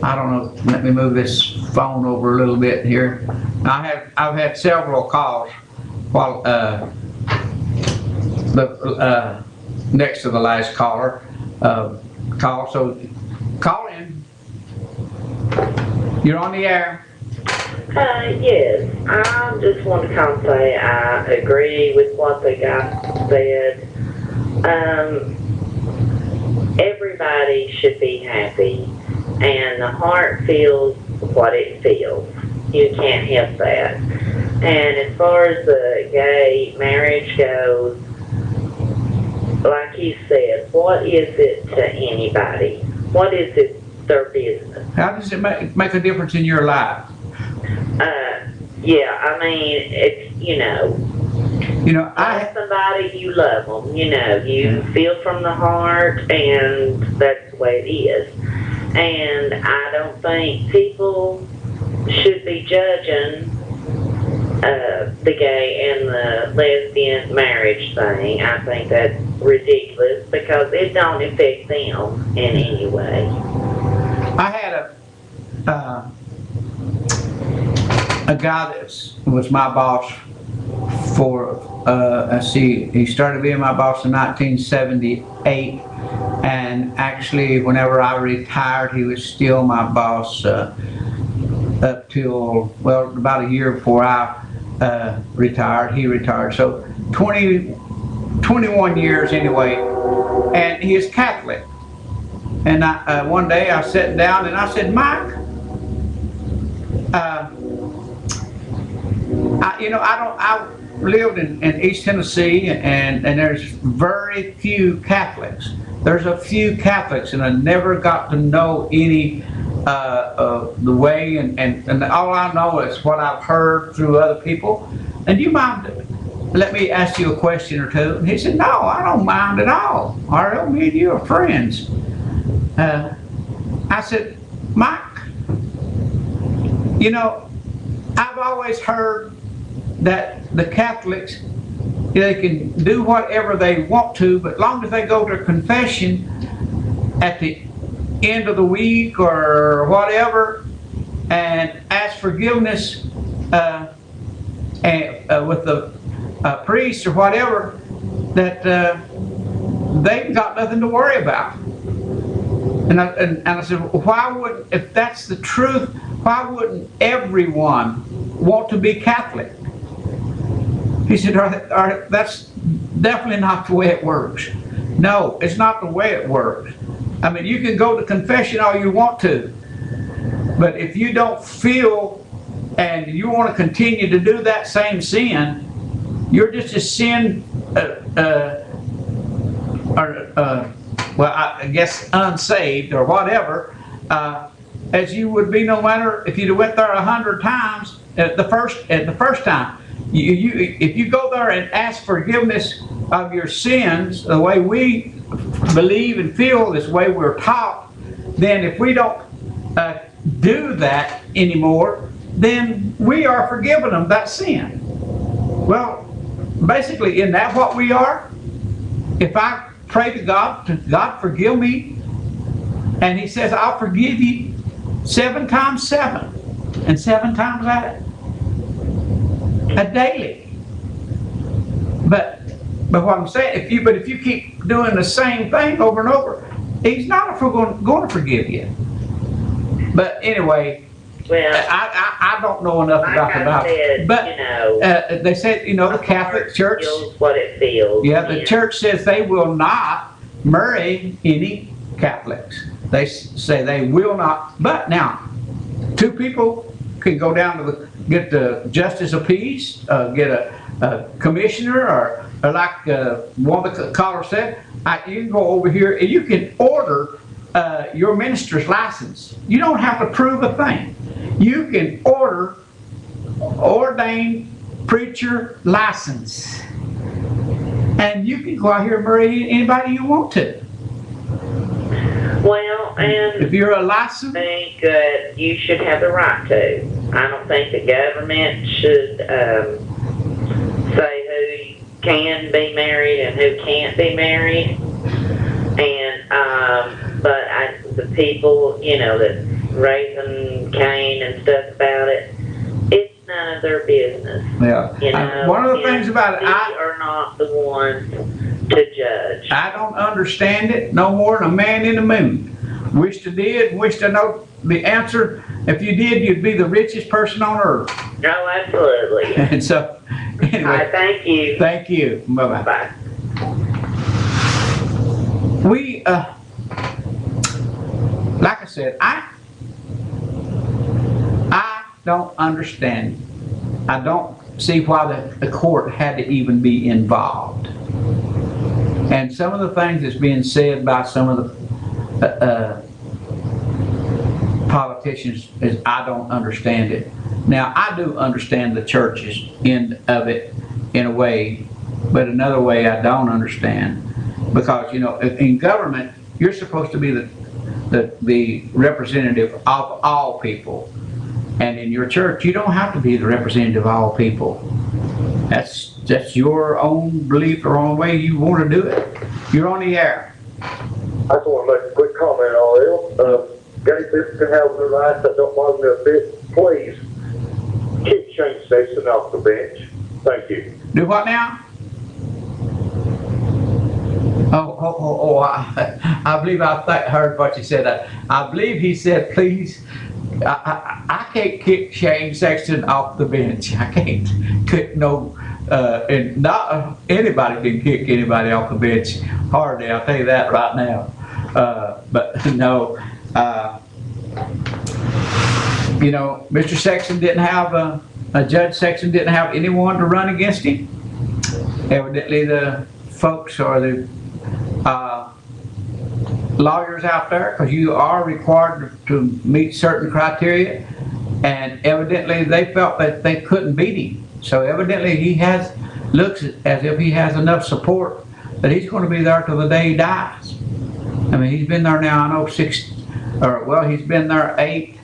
I don't know, let me move this phone over a little bit here. I've had several calls while next to the last caller call, so call in. You're on the air. Yes, I just want to come say I agree with what the guy said. Everybody should be happy, and the heart feels what it feels. You can't help that. And as far as the gay marriage goes, like you said, what is it to anybody? What is it their business? How does it make a difference in your life? Yeah, I mean, it's, you know, I somebody, you love them, you know, you feel from the heart, and that's the way it is. And I don't think people should be judging the gay and the lesbian marriage thing. I think that's ridiculous because it don't affect them in any way. I a guy that was my boss for, let's see, he started being my boss in 1978, and actually whenever I retired, he was still my boss up till, well, about a year before I retired. He retired, so 21 years anyway, and he is Catholic. And one day I sat down and I said, Mike, I lived in East Tennessee, and there's very few Catholics. There's a few Catholics, and I never got to know any the way, and all I know is what I've heard through other people. And do you mind, let me ask you a question or two? And he said, no, I don't mind at all. R.L., me and you are friends. I said, Mike, you know, I've always heard that the Catholics, they can do whatever they want to, but as long as they go to confession at the end of the week or whatever and ask forgiveness with the priest or whatever, that they've got nothing to worry about. And I said, well, why would, if that's the truth, why wouldn't everyone want to be Catholic? He said, that's definitely not the way it works. No, it's not the way it works. I mean, you can go to confession all you want to, but if you don't feel and you want to continue to do that same sin, you're just as sin, well, I guess unsaved or whatever, as you would be no matter if you went there 100 times at the first time. If you go there and ask forgiveness of your sins, the way we believe and feel, this way we're taught, then if we don't do that anymore, then we are forgiven of that sin. Well, basically, isn't that what we are? If I pray to God forgive me, and He says, I'll forgive you 7 times 7, and 7 times that daily. But what I'm saying, if you keep doing the same thing over and over, He's not going to forgive you. But anyway, well, I don't know enough about it. But you know, they said, you know, the Catholic Church feels what it feels. Yeah, the church says they will not marry any Catholics. They say they will not. But now, 2 people can go down to get the justice of peace, get a commissioner, or like one of the callers said, you can go over here and you can order your minister's license. You don't have to prove a thing. You can order ordained preacher license, and you can go out here and marry anybody you want to. Well, and if you're a licensed, I think you should have the right to. I don't think the government should say who can be married and who can't be married. And but the people, you know, that raising Cain and stuff about it, it's none of their business. Yeah. You know, one of the things about it, we are not the ones to judge. I don't understand it no more than a man in the moon. Wished I did, wished I know the answer. If you did, you'd be the richest person on earth. No, absolutely. And so, anyway. All right, thank you. Thank you. Bye-bye. Bye. We, like I said, I don't understand. I don't see why the court had to even be involved. And some of the things that's being said by some of the politicians is I don't understand it. Now, I do understand the church's end of it in a way, but another way I don't understand. Because, you know, in government, you're supposed to be the representative of all people. And in your church, you don't have to be the representative of all people. That's your own belief or own way you want to do it. You're on the air. I just want to make a quick comment on it. gay people can have their rights. That don't bother me a bit. Please, keep Shane Sexton off the bench. Thank you. Do what now? I believe I heard what you said. I believe he said, please, I can't kick Shane Sexton off the bench. I can't kick and not anybody can kick anybody off the bench. Hardly, I'll tell you that right now. But no, you know, Mr. Sexton didn't have Judge Sexton didn't have anyone to run against him. Evidently, the folks or the lawyers out there, because you are required to meet certain criteria, and evidently they felt that they couldn't beat him. So evidently looks as if he has enough support that he's going to be there till the day he dies. I mean, he's been there now, I know he's been there 8,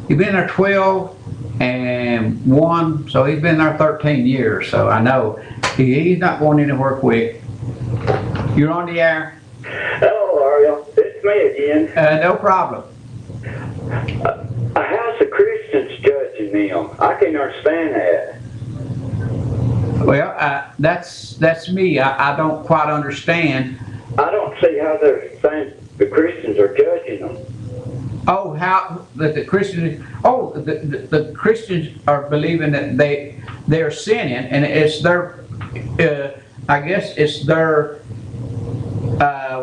he's been there 12 and 1, so he's been there 13 years. So I know he's not going anywhere quick. You're on the air. Hello, Ariel. It's me again. No problem. How's the Christians judging them? I can't understand that. Well, that's me. I don't quite understand. I don't see how they're saying the Christians are judging them. Oh, how that the Christians? Oh, the Christians are believing that they're sinning, and it's their. I guess it's their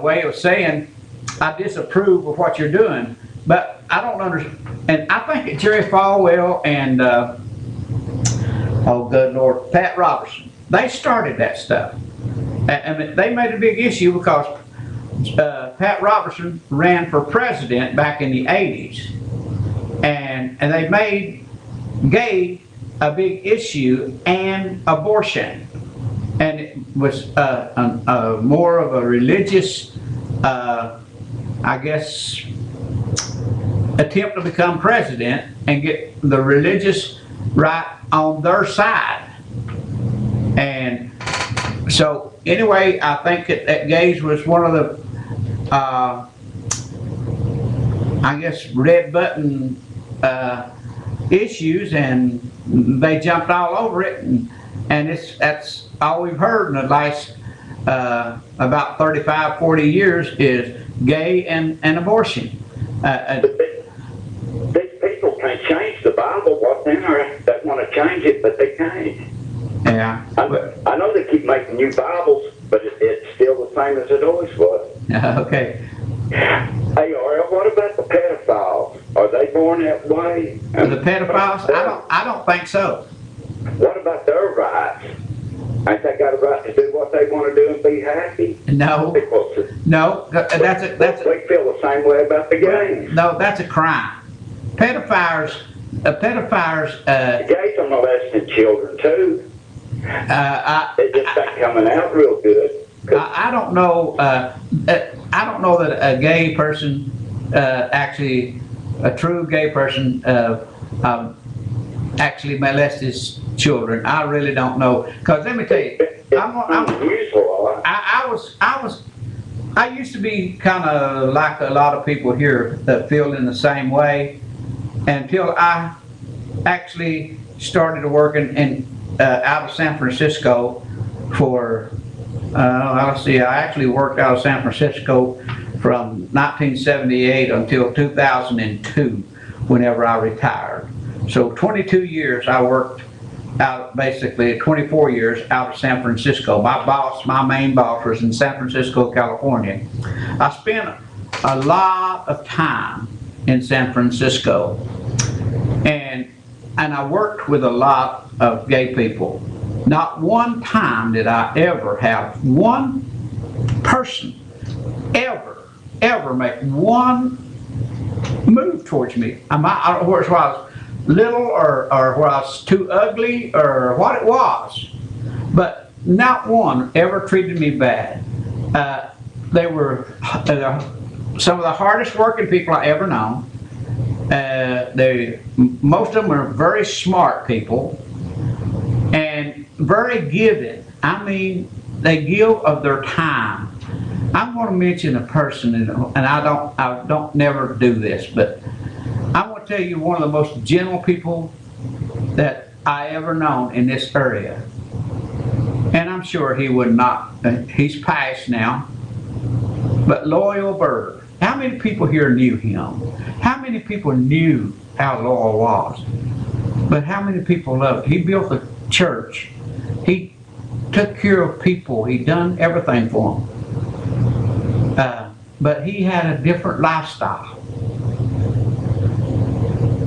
way of saying, I disapprove of what you're doing. But I don't understand. And I think that Jerry Falwell and oh good Lord, Pat Robertson, they started that stuff, and they made a big issue because Pat Robertson ran for president back in the 80s, and they made gay a big issue and abortion, and it was more of a religious, I guess, attempt to become president and get the religious right on their side. And so anyway, I think that gays was one of the I guess red button issues, and they jumped all over it, and that's all we've heard in the last about 35-40 years is gay and abortion. These people can't change the Bible. What then? They want to change it, but they can't. Yeah. I know they keep making new Bibles, but it's still the same as it always was. Okay. Hey, Ariel, what about the pedophiles? Are they born that way? The pedophiles? I don't think so. What about their rights? Ain't they got a right to do what they want to do and be happy? No. No. They feel the same way about the gays. No, that's a crime. Pedophiles. Gays are molesting children too. It just ain't coming out real good. I don't know. I don't know that a gay person, actually, a true gay person, actually molests his children. I really don't know. Cause let me tell you, I used to be kind of like a lot of people here that feel in the same way, until I actually started working out of San Francisco for. Let's see, I actually worked out of San Francisco from 1978 until 2002, whenever I retired. So 22 years I worked out, basically 24 years out of San Francisco. My main boss was in San Francisco, California. I spent a lot of time in San Francisco, and I worked with a lot of gay people. Not one time did I ever have one person ever make one move towards me. I don't know where I was little or where I was too ugly or what it was, but not one ever treated me bad. They were some of the hardest working people I ever known. Most of them were very smart people and very giving. I mean, they give of their time. I'm going to mention a person, and I don't never do this, but to tell you one of the most gentle people that I ever known in this area. And I'm sure he would not, he's passed now, but Loyal Bird. How many people here knew him? How many people knew how Loyal was? But how many people loved him? He built a church. He took care of people. He done everything for them. But he had a different lifestyle.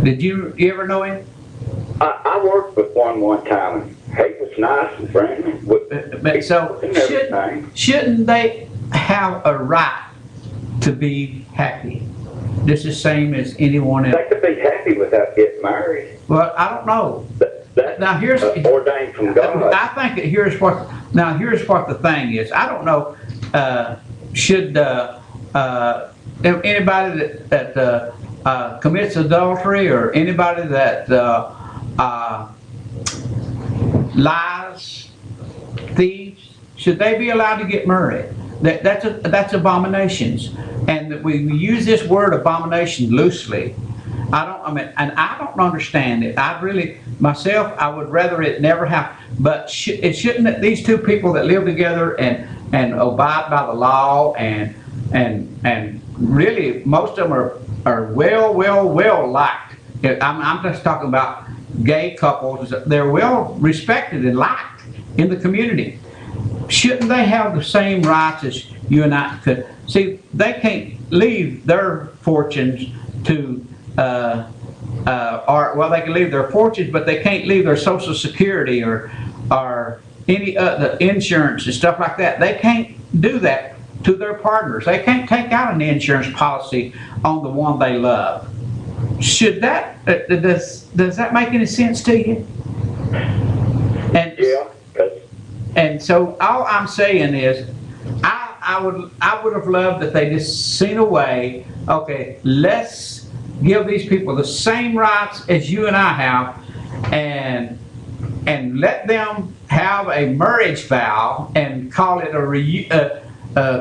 Did you ever know him? I worked with one time, and he was nice and friendly. But so, shouldn't they have a right to be happy? Just the same as anyone else. They could be happy without getting married. Well, I don't know. Now here's ordained from God. I think that here's what the thing is. I don't know. Should anybody that commits adultery or anybody that lies, thieves, should they be allowed to get married? That's abominations, and we use this word abomination loosely. I don't understand it. I would rather it never happen. But it shouldn't. These two people that live together and abide by the law and really most of them are well liked. I'm just talking about gay couples. They're well respected and liked in the community. Shouldn't they have the same rights as you and I could? See, they can't leave their fortunes to, they can leave their fortunes, but they can't leave their Social Security or any other insurance and stuff like that. They can't do that to their partners. They can't take out an insurance policy on the one they love. Should that, does that make any sense to you? And, yeah. And so all I'm saying is, I would have loved that they just seen a way, okay, let's give these people the same rights as you and I have, and let them have a marriage vow and call it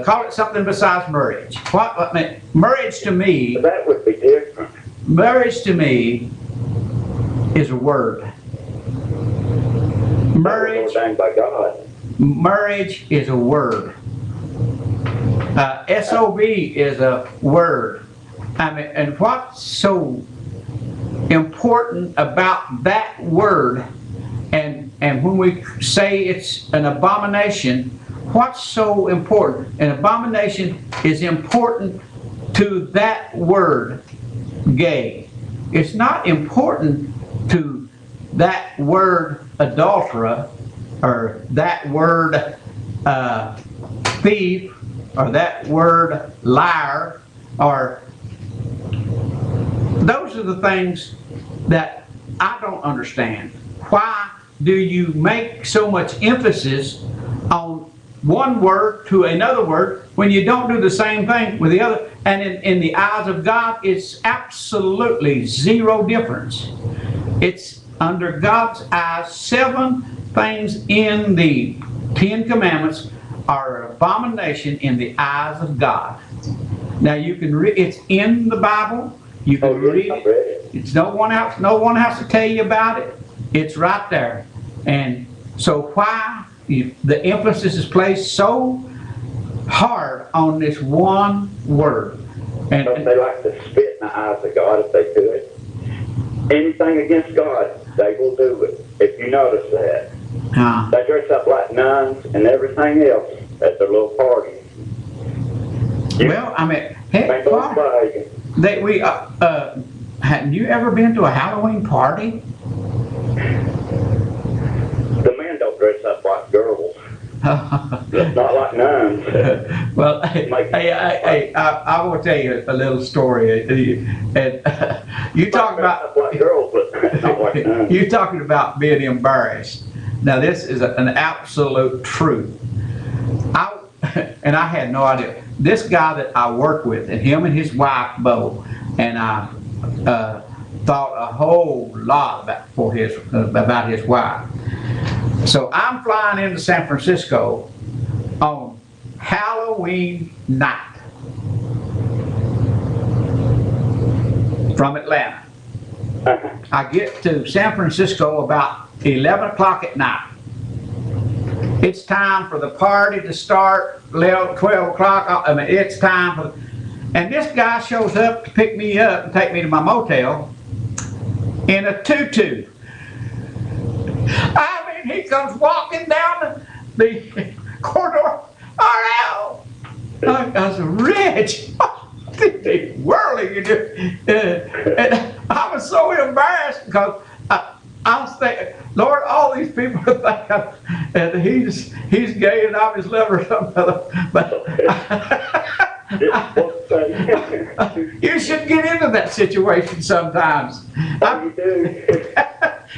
call it something besides marriage. Marriage to me. That would be different. Marriage to me is a word. Marriage. Ordained by God. Marriage is a word. SOB is a word. And what's so important about that word, and when we say it's an abomination, what's so important? An abomination is important to that word, gay. It's not important to that word, adulterer, or that word, thief, or that word, liar, or those are the things that I don't understand. Why do you make so much emphasis on one word to another word when you don't do the same thing with the other? And in the eyes of God, it's absolutely zero difference. It's under God's eyes, 7 things in the 10 Commandments are an abomination in the eyes of God. Now you can read, it's in the Bible. You can read it. It's no one has to tell you about it. It's right there. And so why the emphasis is placed so hard on this one word? And they like to spit in the eyes of God if they could. Anything against God, they will do it. If you notice that. They dress up like nuns and everything else at their little parties. Well, I mean, hey, have you ever been to a Halloween party? The men don't dress up like girls. It's not like nuns. Well, I will tell you a little story. And you talk about like girls, but not like nuns. You talking about being embarrassed. Now this is an absolute truth. I had no idea. This guy that I work with, and him and his wife both, and I thought a whole lot about his wife. So I'm flying into San Francisco on Halloween night from Atlanta. I get to San Francisco about 11 o'clock at night. It's time for the party to start, 12 o'clock. I mean, it's time for, and this guy shows up to pick me up and take me to my motel in a tutu. I mean, he comes walking down the corridor. Oh, no. I was rich. What the world are you doing? And I was so embarrassed because I was thinking, Lord, all these people are thinking he's gay and I'm his lover or something. But you should get into that situation sometimes. You do.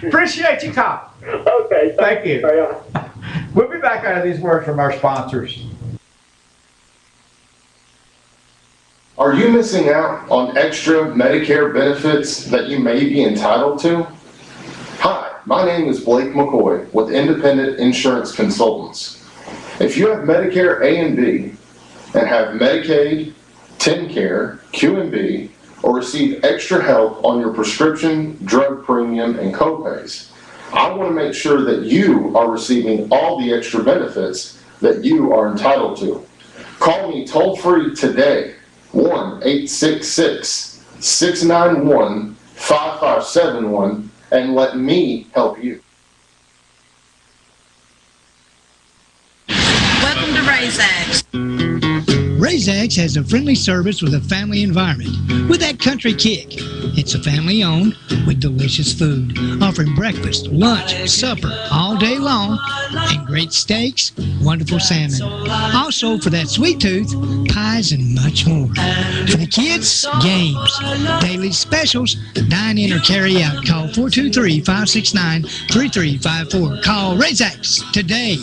Appreciate you, Kyle. Okay. Thank you. We'll be back out of these words from our sponsors. Are you missing out on extra Medicare benefits that you may be entitled to? Hi, my name is Blake McCoy with Independent Insurance Consultants. If you have Medicare A and B and have Medicaid, TennCare, Q&B, or receive extra help on your prescription, drug premium, and copays, I want to make sure that you are receiving all the extra benefits that you are entitled to. Call me toll-free today, 1-866-691-5571, and let me help you. Welcome to RaisX. RaisX has a friendly service with a family environment with that country kick. It's a family owned with delicious food, offering breakfast, lunch, supper all day long, and great steaks, wonderful salmon. Also, for that sweet tooth, pies and much more. For the kids, games, daily specials, dine in or carry out. Call 423-569-3354. Call RaisX today.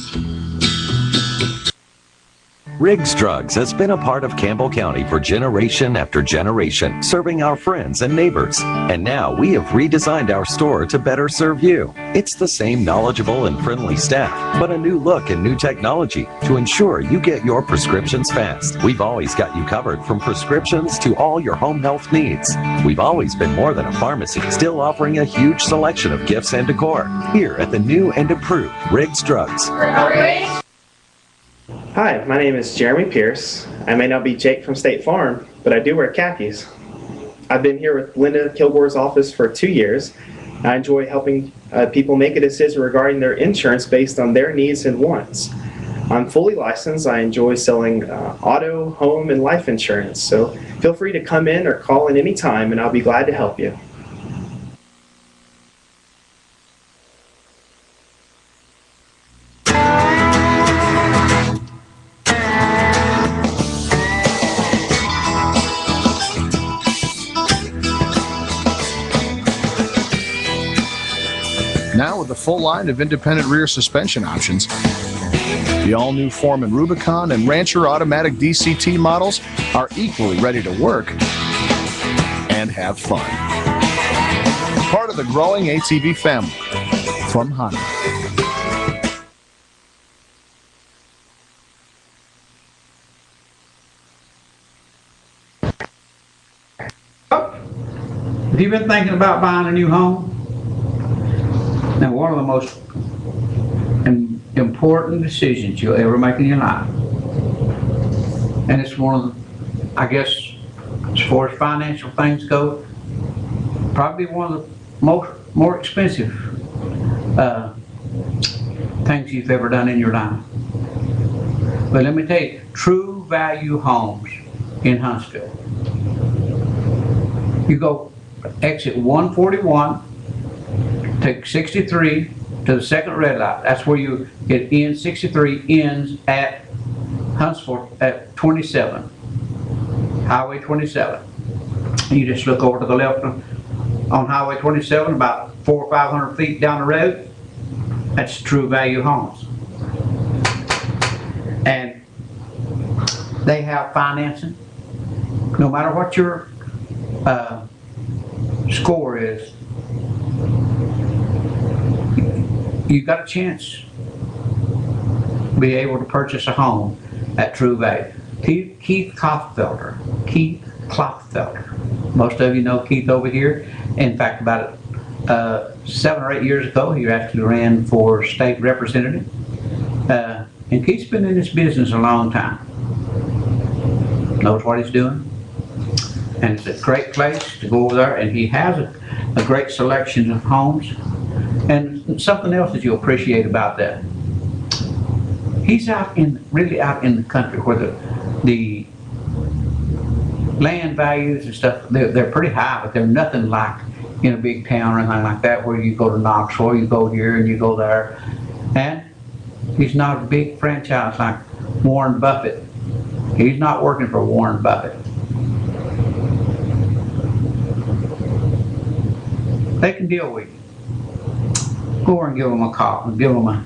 Riggs Drugs has been a part of Campbell County for generation after generation, serving our friends and neighbors. And now we have redesigned our store to better serve you. It's the same knowledgeable and friendly staff, but a new look and new technology to ensure you get your prescriptions fast. We've always got you covered from prescriptions to all your home health needs. We've always been more than a pharmacy, still offering a huge selection of gifts and decor here at the new and improved Riggs Drugs. Hi, my name is Jeremy Pierce. I may not be Jake from State Farm, but I do wear khakis. I've been here with Linda Kilgore's office for 2 years. I enjoy helping people make a decision regarding their insurance based on their needs and wants. I'm fully licensed. I enjoy selling auto, home, and life insurance. So feel free to come in or call in any time, and I'll be glad to help you. Now with a full line of independent rear suspension options, the all-new Foreman Rubicon and Rancher automatic DCT models are equally ready to work and have fun. Part of the growing ATV family from Honda. Have you been thinking about buying a new home? Now, one of the most important decisions you'll ever make in your life, and it's one of the, I guess, as far as financial things go, probably one of the more expensive things you've ever done in your life. But let me tell you, True Value Homes in Huntsville. You go exit 141, take 63 to the second red light. That's where you get in. 63 ends at Huntsville at 27, Highway 27. You just look over to the left on Highway 27, about 400 or 500 feet down the road. That's True Value Homes. And they have financing. No matter what your score is, you got a chance to be able to purchase a home at True Value. Keith Kloppfelder, Most of you know Keith over here. In fact, about 7 or 8 years ago, he actually ran for state representative. And Keith's been in this business a long time. Knows what he's doing. And it's a great place to go over there. And he has a great selection of homes. And something else that you'll appreciate about that. He's really out in the country where the land values and stuff, they're pretty high, but they're nothing like in a big town or anything like that where you go to Knoxville, you go here and you go there. And he's not a big franchise like Warren Buffett. He's not working for Warren Buffett. They can deal with you. Go over and give them a call and give them a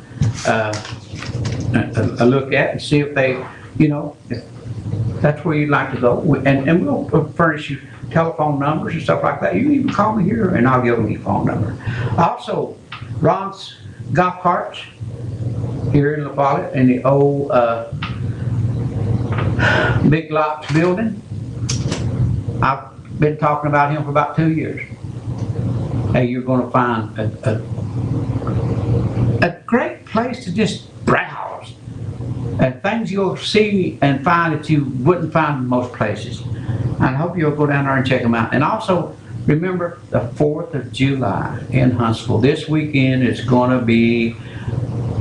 look at and see if they, if that's where you'd like to go. And we'll furnish you telephone numbers and stuff like that. You can even call me here and I'll give them your phone number. Also, Ron's Golf Carts here in La Follette in the old Big Lots building. I've been talking about him for about 2 years. Hey, you're going to find a great place to just browse. And things you'll see and find that you wouldn't find in most places. I hope you'll go down there and check them out. And also, remember the 4th of July in Huntsville. This weekend is going to be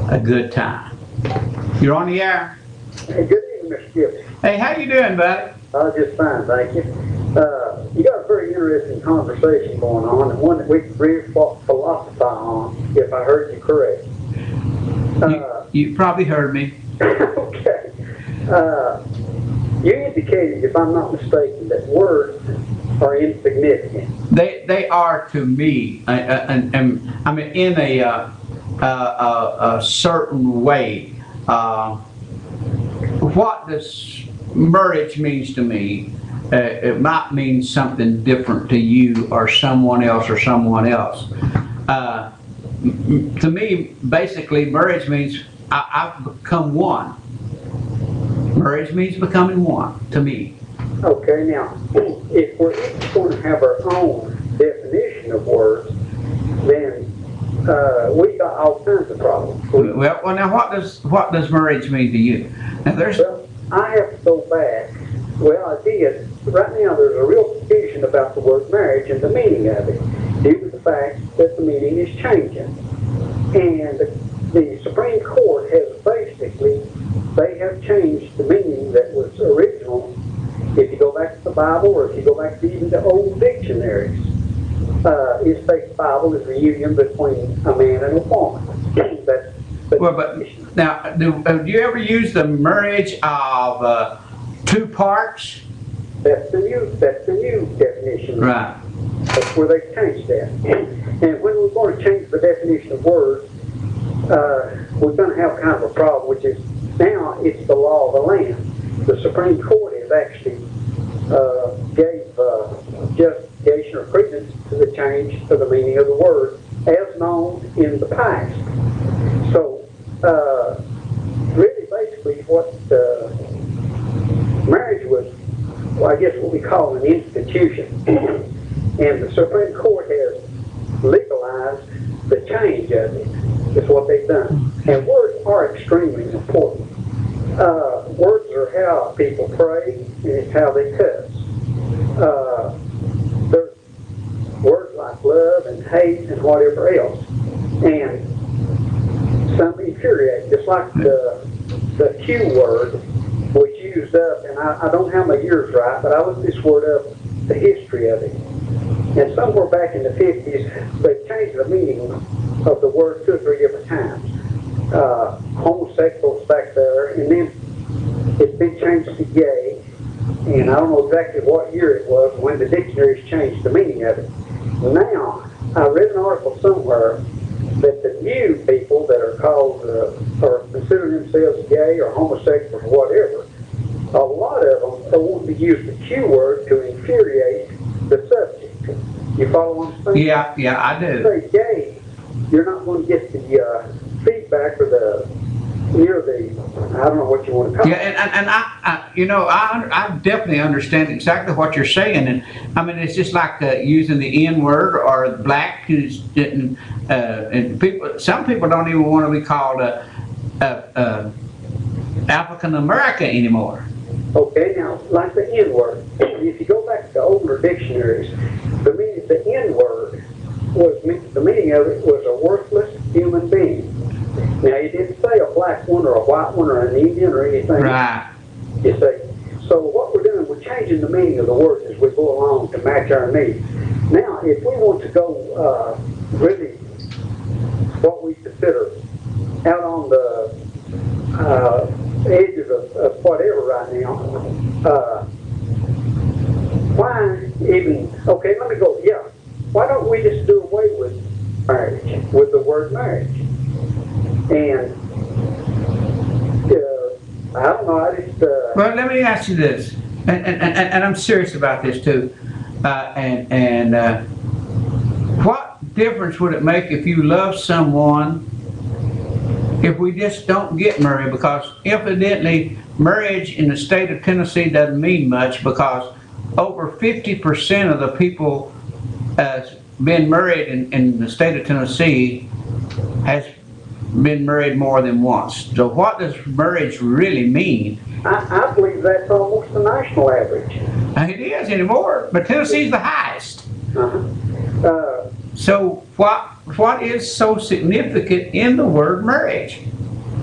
a good time. You're on the air. Hey, good evening, Mr. Gibbs. Hey, how you doing, buddy? Just fine, thank you. You got a very interesting conversation going on, and one that we can really philosophize on, if I heard you correct. You probably heard me. Okay. You indicated, if I'm not mistaken, that words are insignificant. They are to me, and I mean in a certain way. What this marriage means to me, it might mean something different to you or someone else or someone else. To me, basically, marriage means I've become one. Marriage means becoming one, to me. Okay, now, if we're each going to have our own definition of words, then we got all kinds of problems. Well, now what does marriage mean to you? Now, well, I have to go back. Well, I did. Right now, there's a real confusion about the word marriage and the meaning of it, due to the fact that the meaning is changing. And the Supreme Court has basically, they have changed the meaning that was original. If you go back to the Bible, or if you go back to even the old dictionaries, it states the Bible is a union between a man and a woman. But now, do you ever use the marriage of two parts? That's the new definition. Right. That's where they changed that. And when we're going to change the definition of words, we're going to have kind of a problem, which is now it's the law of the land. The Supreme Court has actually gave justification or credence to the change of the meaning of the word as known in the past. So, really, basically, what marriage was, well, I guess what we call an institution. And the Supreme Court has legalized the change of it. That's what they've done. And words are extremely important. Words are how people pray, and it's how they cuss. There's words like love and hate and whatever else. And some infuriate, just like the Q word was used up, and I don't have my years right, but I looked this word up, the history of it. And somewhere back in the 50s, they changed the meaning of the word 2 or 3 different times. Homosexuals back there, and then it's been changed to gay, and I don't know exactly what year it was when the dictionaries changed the meaning of it. Now, I read an article somewhere that the new people that are called, or consider themselves gay or homosexual or whatever, a lot of them are wanting to use the Q word to infuriate the subject. You follow what I'm saying? Yeah, I do. Say gay, you're not going to get the feedback or near the, I don't know what you want to call Yeah, it. and I definitely understand exactly what you're saying, and I mean it's just like using the N word or black, and some people don't even want to be called African American anymore. Okay, now, like the N-word, if you go back to older dictionaries, the N-word the meaning of it was a worthless human being. Now, you didn't say a black one or a white one or an Indian or anything. Right. You see. So what we're doing, we're changing the meaning of the words as we go along to match our needs. Now, if we want to go really what we consider out on the edges of whatever right now, why even, okay, let me go, why don't we just do away with marriage, with the word marriage? And, I don't know, I just... Well, let me ask you this, and I'm serious about this too, what difference would it make if you love someone if we just don't get married? Because evidently marriage in the state of Tennessee doesn't mean much, because over 50% of the people been married in the state of Tennessee has been married more than once. So what does marriage really mean? I believe that's almost the national average. It is anymore, but Tennessee's the highest. So what is so significant in the word marriage?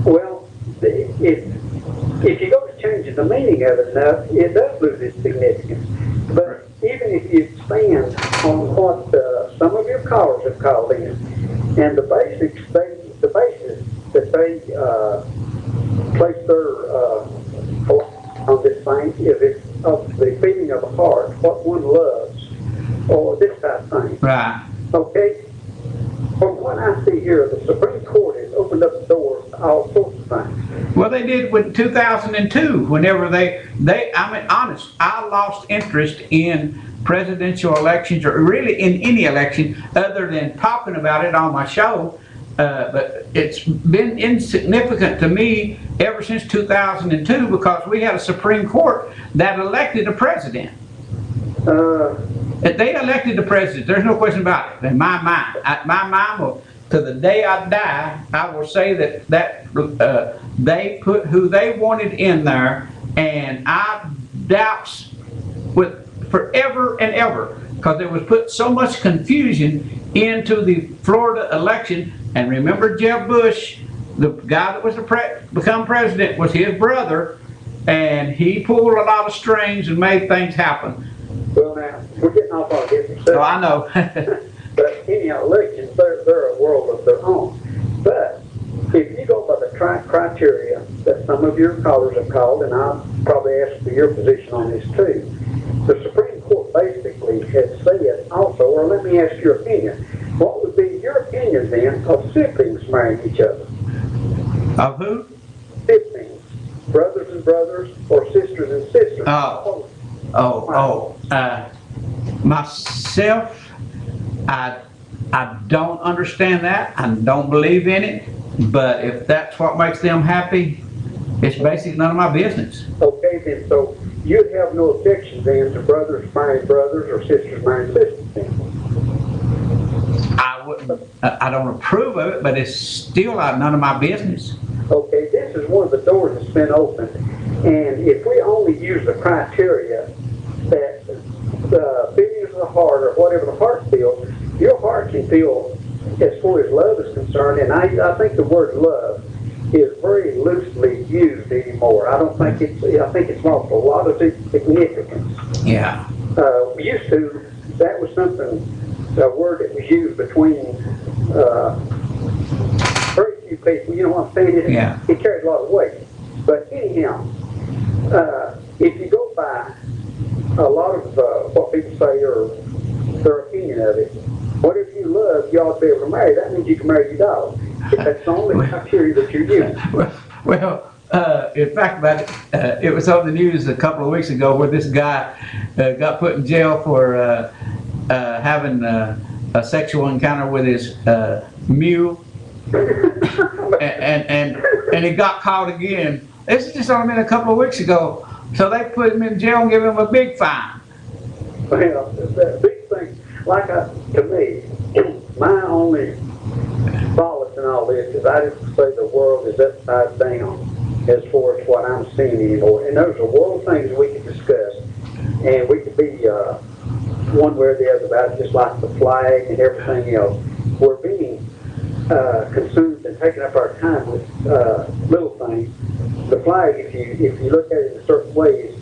Well, if you go to changing the meaning of it enough, it does lose its significance. But even if you expand on what some of your callers have called in, and the basis that they place their on this thing is it's of the feeling of the heart, what one loves, or this type of thing. Right. Okay? From what I see here, the Supreme Court has opened up the doors to all sorts of things. Well, they did with 2002, whenever I mean, honest, I lost interest in presidential elections, or really in any election, other than talking about it on my show. But it's been insignificant to me ever since 2002, because we had a Supreme Court that elected a president. They elected the president. There's no question about it. In my mind, will, to the day I die, I will say that they put who they wanted in there, and I doubts with forever and ever, because there was put so much confusion into the Florida election. And remember, Jeb Bush, the guy that was become president, was his brother, and he pulled a lot of strings and made things happen. Well, now, we're getting off on a different subject. Oh, I know. But anyhow, elections, they're a world of their own. But if you go by the criteria that some of your callers have called, and I'll probably ask for your position on this too, the Supreme Court basically has said also, or let me ask your opinion, what would be your opinion then of siblings marrying each other? Of who? Siblings, brothers and brothers, or sisters and sisters. Myself, I don't understand that. I don't believe in it. But if that's what makes them happy, it's basically none of my business. Okay, then, so you'd have no objection then to brothers marrying brothers or sisters marrying sisters then? I don't approve of it, but it's still none of my business. Okay, this is one of the doors that's been opened, and if we only use the criteria that the feelings of the heart, or whatever the heart feels, your heart can feel as far as love is concerned, and I think the word love is very loosely used anymore. I think it's lost a lot of its significance. Yeah. Used to, that was something, a word that was used between very few people, you know what I'm saying? It carries a lot of weight. But anyhow, if you go by a lot of what people say or their opinion of it, whatever you love, you ought to be able to marry. That means you can marry your dog. If that's the only criteria that you're using. Well, in fact, it was on the news a couple of weeks ago where this guy got put in jail for having a sexual encounter with his mule. and he got caught again. This is just only been a couple of weeks ago. So they put him in jail and give him a big fine. Well, the big thing, to me, my only solace in all this is I just say the world is upside down as far as what I'm seeing anymore. And there's a world of things we could discuss, and we could be one way or the other about it, just like the flag and everything else. We're being consumed and taking up our time with little things. The flag, if you look at it in certain ways,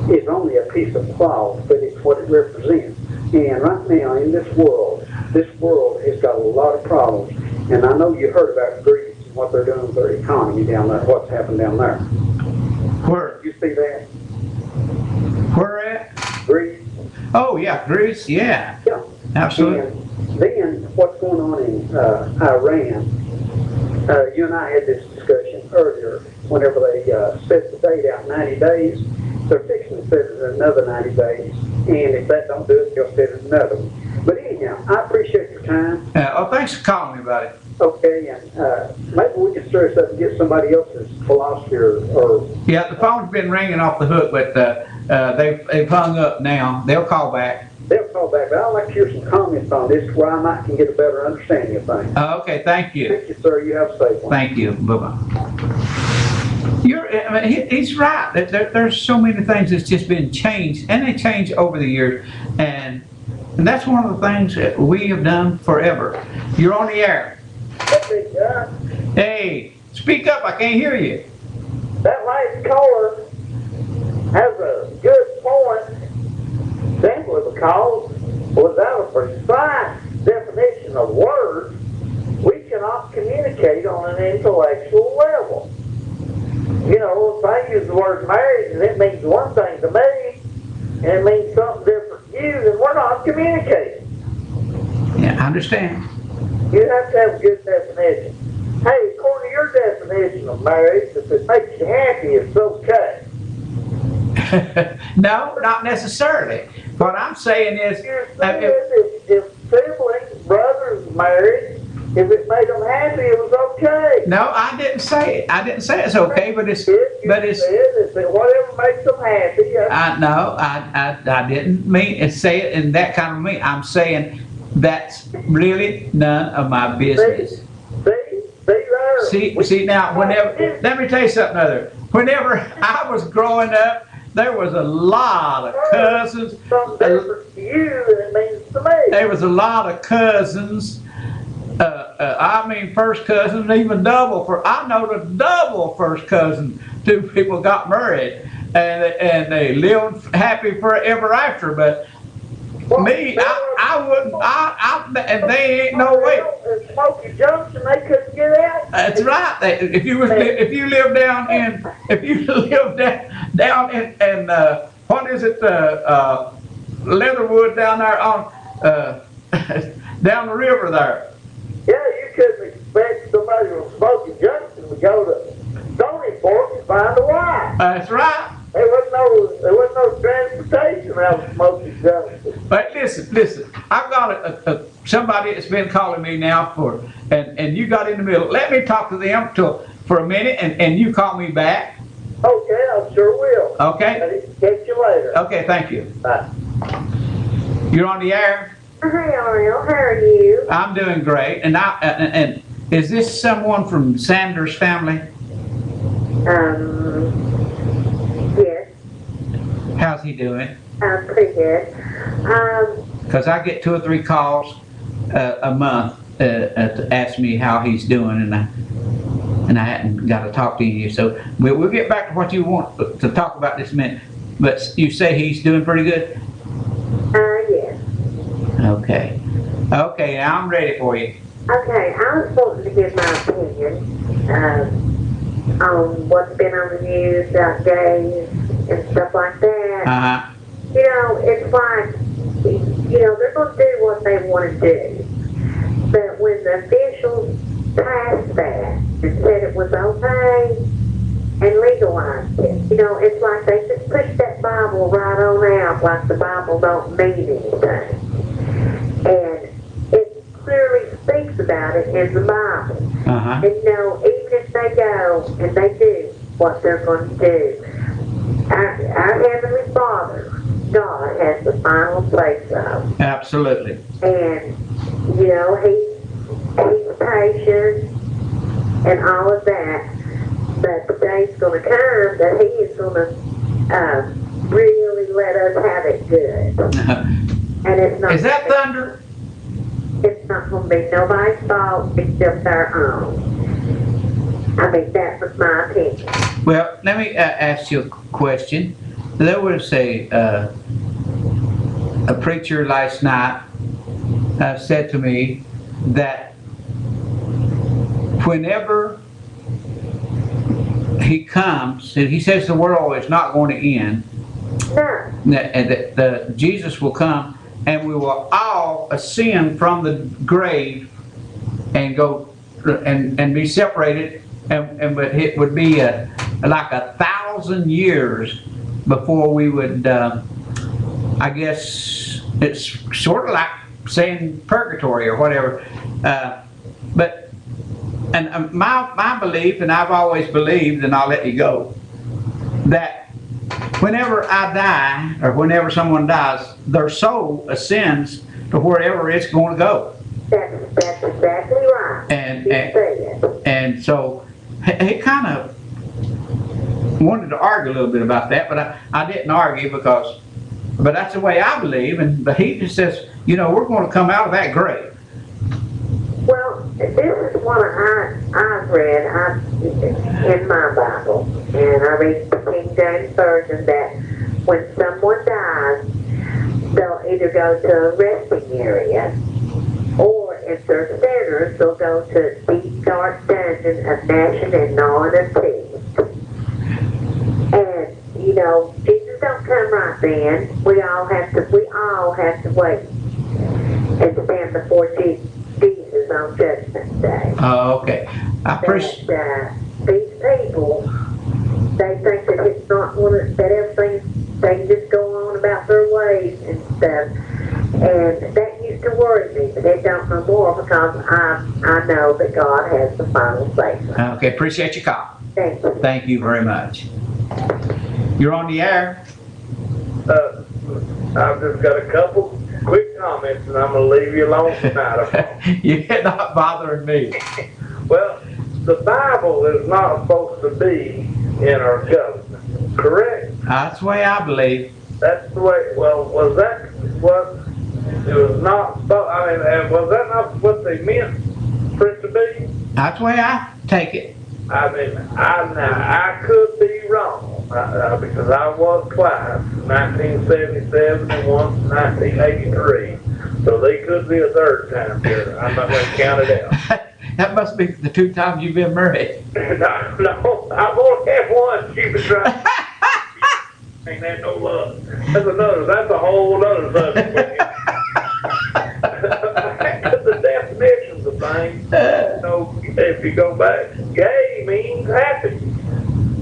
is only a piece of cloth, but it's what it represents. And right now in this world has got a lot of problems. And I know you heard about Greece and what they're doing with their economy down there, what's happened down there. Where? You see that? Where at? Greece. Oh yeah, Greece, yeah. Yeah. Absolutely. And then what's going on in Iran, you and I had this discussion earlier, whenever they set the date out 90 days, they're fixing to set it another 90 days, and if that don't do it, they'll set it another one. But anyhow, I appreciate your time. Thanks for calling me about it. Okay, and maybe we can stir this up and get somebody else's philosophy or... Yeah, the phone's been ringing off the hook, but they've hung up now. They'll call back. They'll call back, but I'd like to hear some comments on this where I might can get a better understanding of things. Okay, thank you. Thank you, sir. You have a safe one. Thank you. Bye-bye. He's right. There's so many things that's just been changed, and they change over the years, and that's one of the things that we have done forever. You're on the air. Hey, speak up. I can't hear you. That last caller has a good point, simply because without a precise definition of words, we cannot communicate on an intellectual level. You know, if I use the word marriage and it means one thing to me, and it means something different to you, then we're not communicating. Yeah, I understand. You have to have a good definition. Hey, according to your definition of marriage, if it makes you happy, it's okay. No, not necessarily. What I'm saying is, if siblings, brothers married, if it made them happy, it was okay. No, I didn't say it. I didn't say it's okay, but it's. Whatever makes them happy. I didn't mean say it in that kind of mean. I'm saying that's really none of my business. See now, let me tell you something other. Whenever I was growing up, there was a lot of cousins. There was a lot of cousins. I mean, first cousins, even double. I know the double first cousin. Two people got married, and they lived happy forever after. But me, I wouldn't. And they ain't no way. Smoky Junction, they couldn't get out. That's right. If you live down in what is it, Leatherwood down there on down the river there. Yeah, you couldn't expect somebody from Smoky Junction to go to Stony Fork and find a wife. That's right. There wasn't no transportation out of Smoky Junction. But listen. I've got somebody that's been calling me now and you got in the middle. Let me talk to them for a minute, and you call me back. Okay, I sure will. Okay. Catch you later. Okay, thank you. Bye. You're on the air. Hi, Ariel. How are you? I'm doing great. And is this someone from Sanders' family? Yes. How's he doing? Pretty good. Because I get 2 or 3 calls a month to ask me how he's doing, and I hadn't got to talk to you. So we'll get back to what you want to talk about this minute. But you say he's doing pretty good? Yes. Okay. Okay, now I'm ready for you. Okay, I was wanting to give my opinion on what's been on the news about gays and stuff like that. Uh-huh. You know, it's like, they're going to do what they want to do. But when the officials passed that and said it was okay and legalized it, it's like they just pushed that Bible right on out like the Bible don't mean anything. And it clearly speaks about it in the Bible. Uh-huh. And even if they go and they do what they're going to do, our Heavenly Father, God, has the final say so. Absolutely. And, he's patient and all of that. But the day's going to come that he is going to really let us have it good. And it's not. Is that thunder? It's not going to be nobody's fault except our own. I mean, that was my opinion. Well, let me ask you a question. There was a preacher last night said to me that whenever he comes, and he says the world is not going to end, and that Jesus will come and we will all ascend from the grave and go and be separated, but it would be like 1,000 years before we would, I guess it's sort of like saying purgatory or whatever, but my belief, and I've always believed, and I'll let you go, that whenever I die or whenever someone dies, their soul ascends to wherever it's going to go. That's exactly right. And so he kind of wanted to argue a little bit about that, but I didn't argue but that's the way I believe. But he just says, we're going to come out of that grave. Well, this is one I've read in my Bible, and I read the King James Version, that when someone dies, they'll either go to a resting area, or if they're sinners, they'll go to a deep, dark dungeon of gnashing and gnawing of teeth. And, Jesus don't come right then. We all have to wait and stand before Jesus on Judgment Day. Oh, okay. I appreciate these people, they think that it's not that everything, they can just go on about their ways and stuff. And that used to worry me, but it don't no more because I know that God has the final say. Okay, appreciate your call. Thank you. Thank you very much. You're on the air. I've just got a couple quick comments, and I'm going to leave you alone tonight. You're not bothering me. Well, the Bible is not supposed to be in our government, correct? That's the way I believe. That's the way. Well, was that what it was not? Was that not what they meant for it to be? That's the way I take it. I mean, I could be wrong because I was twice, 1977 and once 1983. So they could be a third time here. I'm not going to count it out. That must be the 2 times you've been married. No, I've only had one. She was right. Ain't that no love? That's a whole other subject. The definitions of things, if you go back, gay means happy.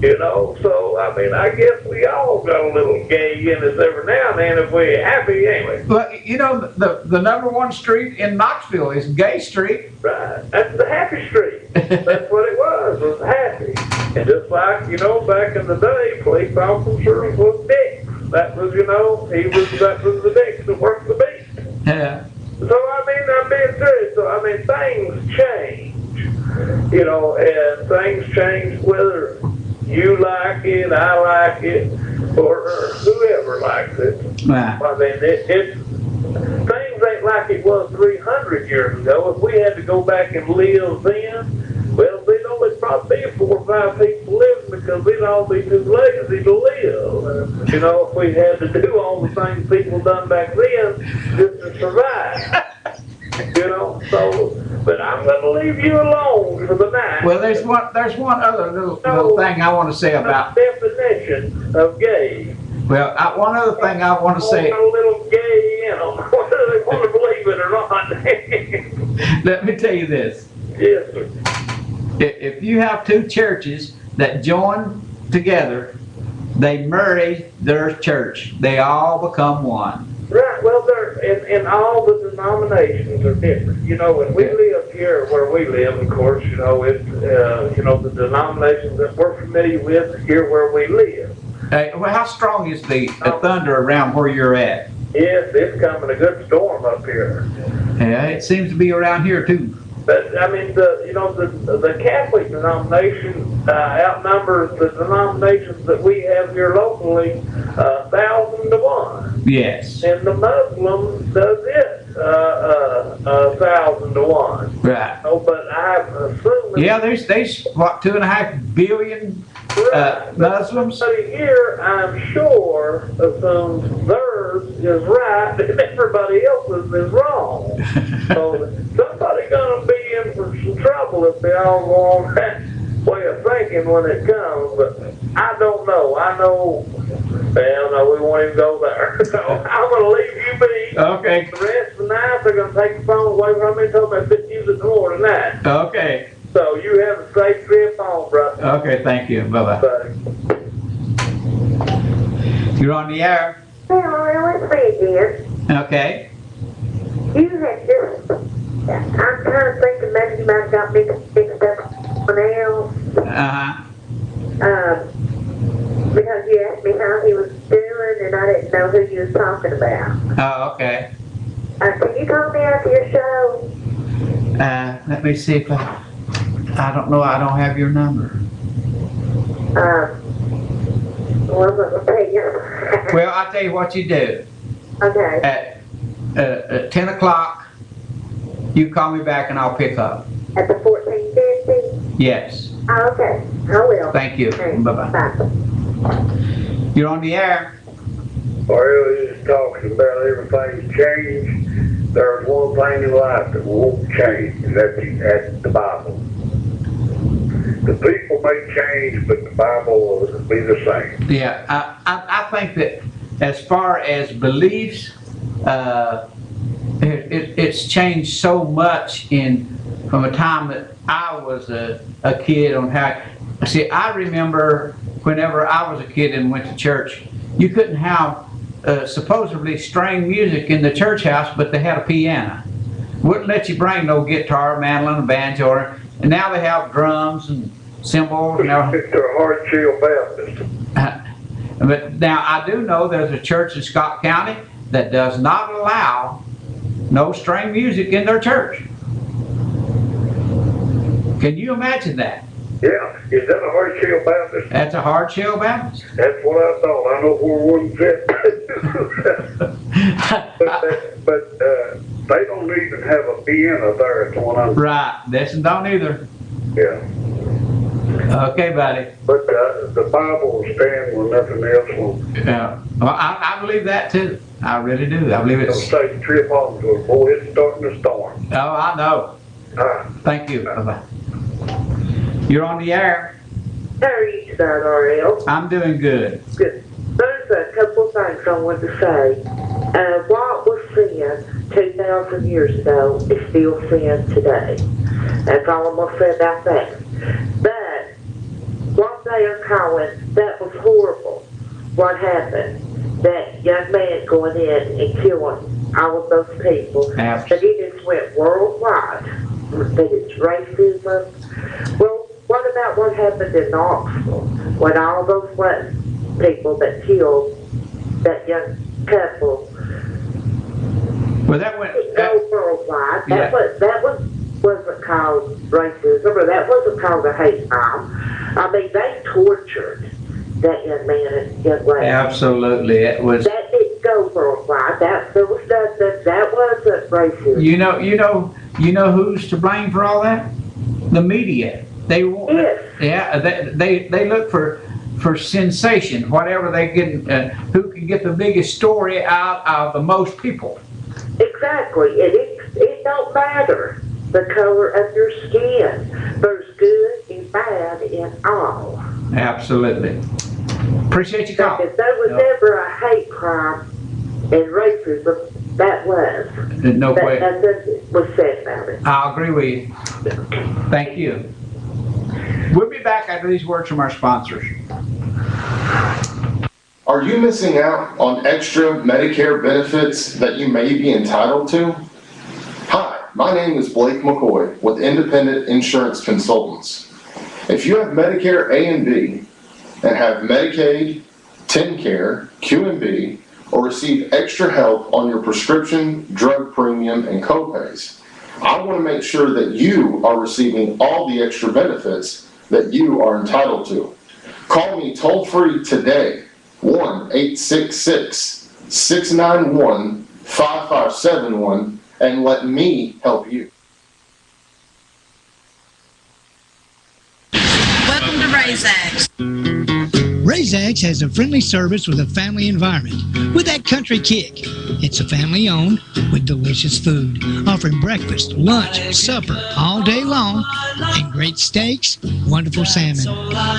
So I guess we all got a little gay in us every now and then if we're happy anyway. Well, the number 1 street in Knoxville is Gay Street. Right, that's the happy street. That's what it was happy. And just like, back in the day, police officers was dicks. That was, that was the dicks that worked the beat. Yeah. So, I'm being serious. So, things change. And things change whether you like it, I like it, or whoever likes it. Right. Things ain't like it was 300 years ago. If we had to go back and live then, well, there'd only probably be 4 or 5 people living because we'd all be too lazy to live. If we had to do all the things people done back then just to survive. But I'm going to leave you alone for the night. Well, there's one other little thing I want to say about definition of gay. Well, one other thing I want to say. A little gay in them, whether they want to believe it or not. Let me tell you this. Yes, sir. If you have 2 churches that join together, they marry their church. They all become one. Right. Well, they're in all the denominations are different. And we live up here where we live, of course, you know, it's, the denominations that we're familiar with here where we live. Well, how strong is the thunder around where you're at? Yes, it's coming a good storm up here. Yeah, it seems to be around here too. But I mean, the Catholic denomination outnumbers the denominations that we have here locally 1,000 to 1. Yes. And the Muslim does it 1,000 to 1. Right. Oh, but I'm assuming. Yeah, there's what, 2.5 billion Muslims. Somebody here, I'm sure, assumes theirs is right and everybody else's is wrong. So somebody's gonna be in for some trouble if they all go on that way of thinking when it comes. But I don't know. I know. Well, no, we won't even go there. So I'm gonna leave you be. Okay. The rest of the night they're gonna take the phone away from me and tell me I couldn't use it more tonight. Okay. So you have a safe trip home, brother. Okay, thank you. Bye-bye. Bye. You're on the air. Well, it's me again. Okay. You had just, I'm kind of thinking maybe you might have got mixed up with someone else. Uh-huh. Because you asked me how he was doing and I didn't know who you was talking about. Oh, okay. Can you call me after your show? Let me see if I don't know. I don't have your number. Well, I'm going to pay you. Well, I'll tell you what you do. Okay. At 10 o'clock, you call me back and I'll pick up. At the 1450? Yes. Oh, okay. I will. Thank you. Bye-bye. Bye. You're on the air. Well, he's talking about everything's changed. There's one thing in life that won't change, and that's the Bible. The people may change, but the Bible will be the same. Yeah, I think that as far as beliefs, it's changed so much from the time that I was a kid on how. See, I remember whenever I was a kid and went to church, you couldn't have supposedly string music in the church house, but they had a piano. Wouldn't let you bring no guitar, mandolin, banjo, and now they have drums and cymbals and everything. They're hard shell Baptist. But now I do know there's a church in Scott County that does not allow no string music in their church. Can you imagine that? Yeah, is that a hard shell Baptist? That's a hard shell Baptist. That's what I thought. I know where one's at. but they don't even have a piano there at 100. Right, this don't either. Yeah. Okay, buddy. But the Bible will stand when nothing else will. Yeah. Well, I believe that too. I really do. I believe it's. It'll take a trip home to it. Boy, it's starting to storm. Oh, I know. Thank you. Bye-bye. You're on the air. How are you tonight, RL? I'm doing good. Good. There's a couple of things I want to say. What was sin 2,000 years ago is still sin today. That's all I'm going to say about that. But what they are calling, that was horrible. What happened? That young man going in and killing all of those people. But it just went worldwide. That it's racism. Well, what about what happened in Knoxville when all those black people that killed that young couple? Well, that went worldwide. Yeah. That wasn't called racism, or that wasn't called a hate crime. I mean, they tortured that young man and young lady. Absolutely, it was. That didn't go worldwide. There was nothing. That wasn't racism. You know who's to blame for all that? The media. They want. Yeah, they look for sensation. Whatever they can, who can get the biggest story out of the most people. Exactly. It don't matter the color of your skin. There's good and bad in all. Absolutely. Appreciate you calling. If there was ever a hate crime and racism, that was. No way. Nothing was said about it. I'll agree with you. Thank you. We'll be back after these words from our sponsors. Are you missing out on extra Medicare benefits that you may be entitled to? Hi, my name is Blake McCoy with Independent Insurance Consultants. If you have Medicare A and B and have Medicaid, TennCare, Q&B, or receive extra help on your prescription, drug premium, and copays, I want to make sure that you are receiving all the extra benefits that you are entitled to. Call me toll-free today, 1-866-691-5571, and let me help you. Welcome to RaisX. RaisX has a friendly service with a family environment with that country kick. It's a family owned with delicious food, offering breakfast, lunch, supper all day long, and great steaks, wonderful salmon.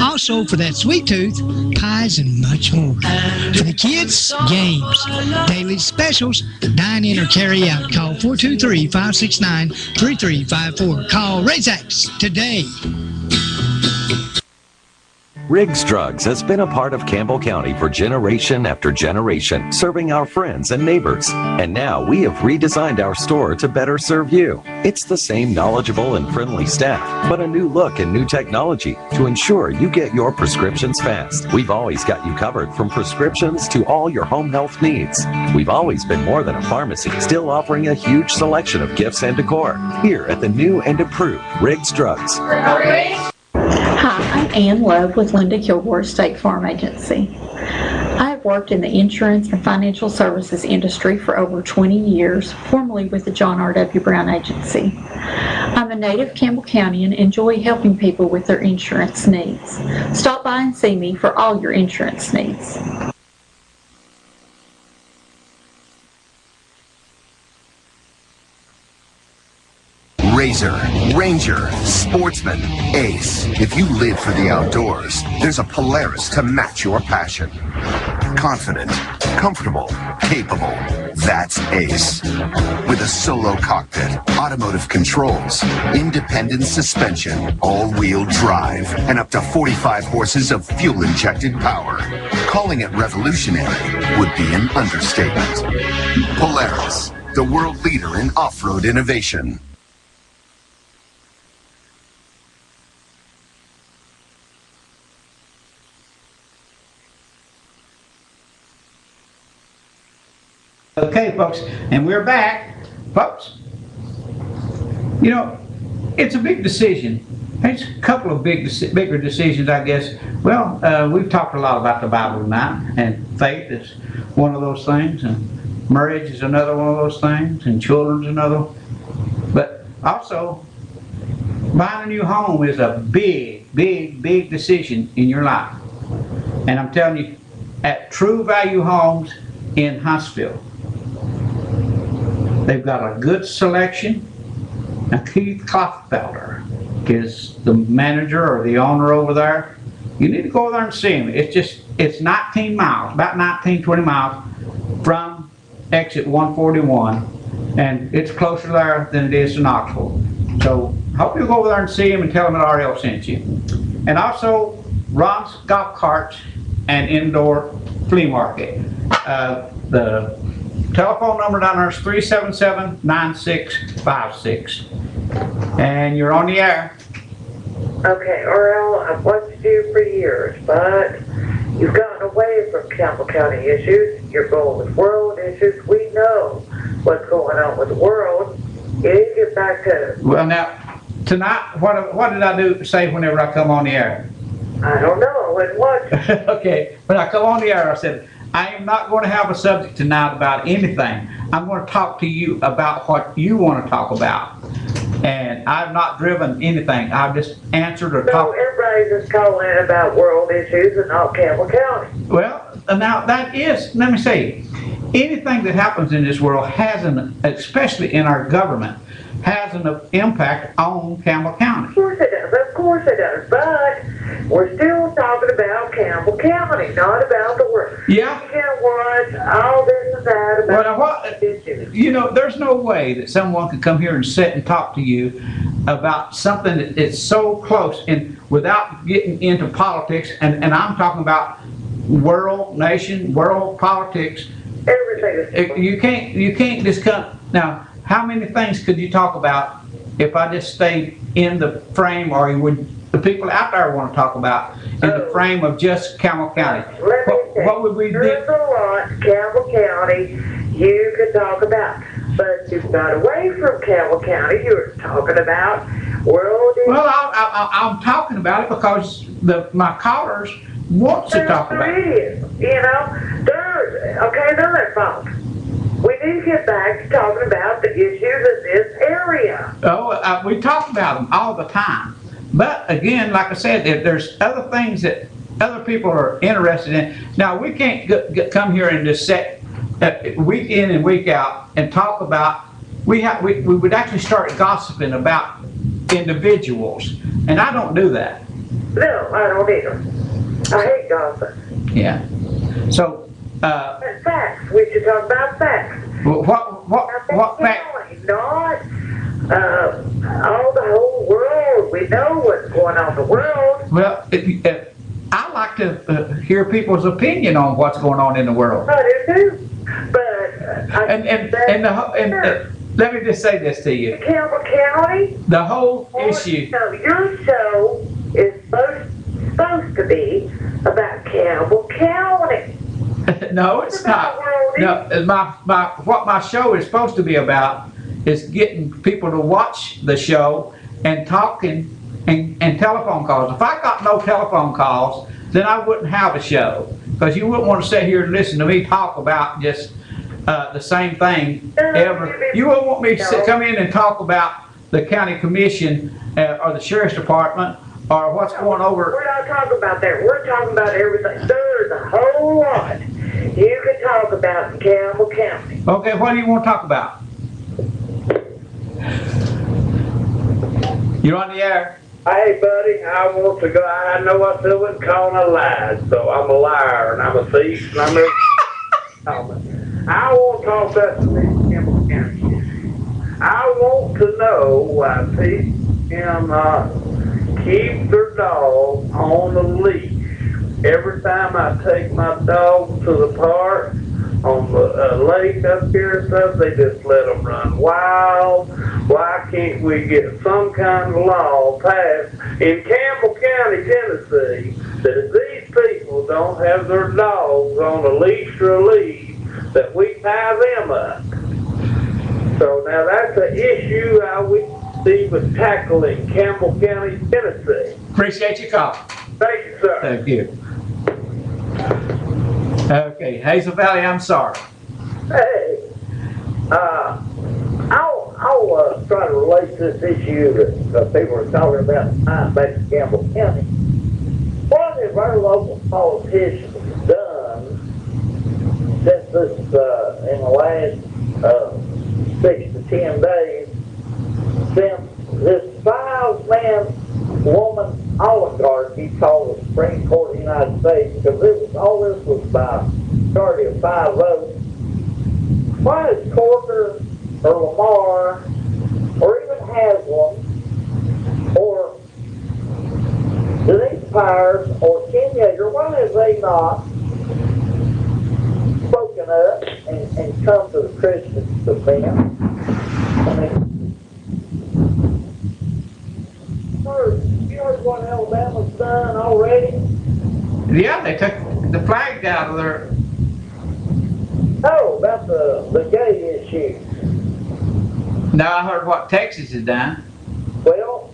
Also, for that sweet tooth, pies and much more. For the kids, games, daily specials, dine in or carry out. Call 423-569-3354. Call RaisX today. Riggs Drugs has been a part of Campbell County for generation after generation, serving our friends and neighbors. And now we have redesigned our store to better serve you. It's the same knowledgeable and friendly staff, but a new look and new technology to ensure you get your prescriptions fast. We've always got you covered from prescriptions to all your home health needs. We've always been more than a pharmacy, still offering a huge selection of gifts and decor. Here at the new and improved Riggs Drugs. Hi, I'm Ann Love with Linda Kilgore State Farm Agency. I have worked in the insurance and financial services industry for over 20 years, formerly with the John R.W. Brown Agency. I'm a native Campbell County and enjoy helping people with their insurance needs. Stop by and see me for all your insurance needs. Razor, Ranger, Sportsman, Ace. If you live for the outdoors, there's a Polaris to match your passion. Confident, comfortable, capable. That's Ace. With a solo cockpit, automotive controls, independent suspension, all-wheel drive, and up to 45 horses of fuel-injected power. Calling it revolutionary would be an understatement. Polaris, the world leader in off-road innovation. Okay, folks, and we're back. Folks, you know, it's a big decision. There's a couple of bigger decisions, I guess. Well, we've talked a lot about the Bible tonight, and faith is one of those things, and marriage is another one of those things, and children's another. But also, buying a new home is a big, big, big decision in your life. And I'm telling you, at True Value Homes in Huntsville, they've got a good selection. Now, Keith Klofffelder is the manager or the owner over there. You need to go over there and see him. It's 19 miles, about 19, 20 miles from exit 141, and it's closer there than it is to Knoxville. So, hope you'll go over there and see him and tell him that RL sent you. And also, Ron's Golf Carts and Indoor Flea Market. The telephone number down there is 377-9656. And you're on the air. Okay, RL, I've watched you for years, but you've gotten away from Campbell County issues. You're going with world issues. We know what's going on with the world. You need to get back to... Well, now, tonight, what did I say whenever I come on the air? I don't know. I wouldn't watch. Okay, when I come on the air, I said, I am not going to have a subject tonight about anything. I'm going to talk to you about what you want to talk about. And I've not driven anything. I've just answered or talked. So everybody's just calling in about world issues and not Campbell County. Well, now that is, let me say, anything that happens in this world has especially in our government, has an impact on Campbell County. Of course it does. Of course it does. But we're still talking about Campbell County, not about the world. Yeah. You can't watch all this and that about issues. You know, there's no way that someone could come here and sit and talk to you about something that is so close and without getting into politics. And I'm talking about world, nation, world politics. Everything is. You can't just come. Now, how many things could you talk about if I just stayed in the frame, or would the people out there want to talk about in the frame of just Campbell County? What would we do? There's a lot Campbell County you could talk about, but you've got away from Campbell County. You were talking about world. Well, I'm talking about it because my callers want to talk about it. It is, you know, they're their fault. We need to get back to talking about the issues in this area. Oh, we talk about them all the time. But again, like I said, there's other things that other people are interested in. Now, we can't come here and just sit week in and week out and talk about, we would actually start gossiping about individuals. And I don't do that. No, I don't either. I hate gossip. Yeah. So, and facts. We should talk about facts. What facts? Not all the whole world. We know what's going on in the world. Well, I like to hear people's opinion on what's going on in the world. I do too. But let me just say this to you. Campbell County. The whole issue. No, your show is supposed to be about Campbell County. No, it's not. No, what my show is supposed to be about is getting people to watch the show and talking and telephone calls. If I got no telephone calls, then I wouldn't have a show, because you wouldn't want to sit here and listen to me talk about just the same thing ever. You wouldn't want me to come in and talk about the county commission or the sheriff's department or what's going over. We're not talking about that. We're talking about everything. There's a whole lot you could talk about in Campbell County. Okay, what do you want to talk about? You're on the air. Hey, buddy, I want to go. I know I still wouldn't call a lie, so I'm a liar and I'm a thief and I'm a. I want to talk about Campbell County. I want to know why people cannot keep their dog on a leash. Every time I take my dog to the park, on the lake up here and stuff, they just let them run wild. Why can't we get some kind of law passed in Campbell County, Tennessee, that if these people don't have their dogs on a leash or a lead, that we tie them up? So now that's an issue I would see with tackling Campbell County, Tennessee. Appreciate your call. Thank you, sir. Thank you. Okay, Hazel Valley, I'm sorry. Hey, I'll try to relate this issue that people are talking about back in Campbell County. What have our local politicians done since this, in the last 6 to 10 days, since this 5-man woman oligarchy called the Supreme Court of the United States, because all this was by majority of 5 votes. Why is Corker or Lamar or even Haslam or Denise Powers or Ken Yeager, why have they not spoken up and come to the Christian defense? I mean, you heard what Alabama's done already? Yeah, they took the flag out of there. Oh, about the gay issue. Now I heard what Texas has done. Well,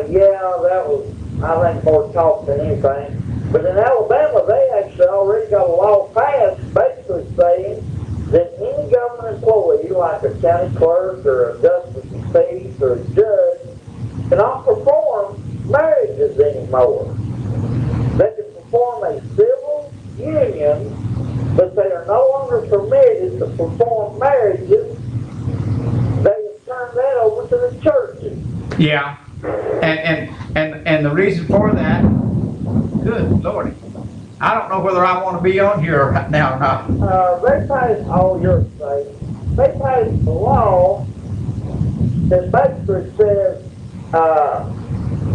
yeah, that was, I think, more talk than anything. But in Alabama, they actually already got a law passed basically saying that any government employee, like a county clerk or a justice of peace or a judge, cannot perform marriages anymore. They can perform a civil union, but they are no longer permitted to perform marriages. They have turned that over to the churches. Yeah, and the reason for that, good Lord, I don't know whether I want to be on here right now or not. They passed, all your state, they passed a law that basically says,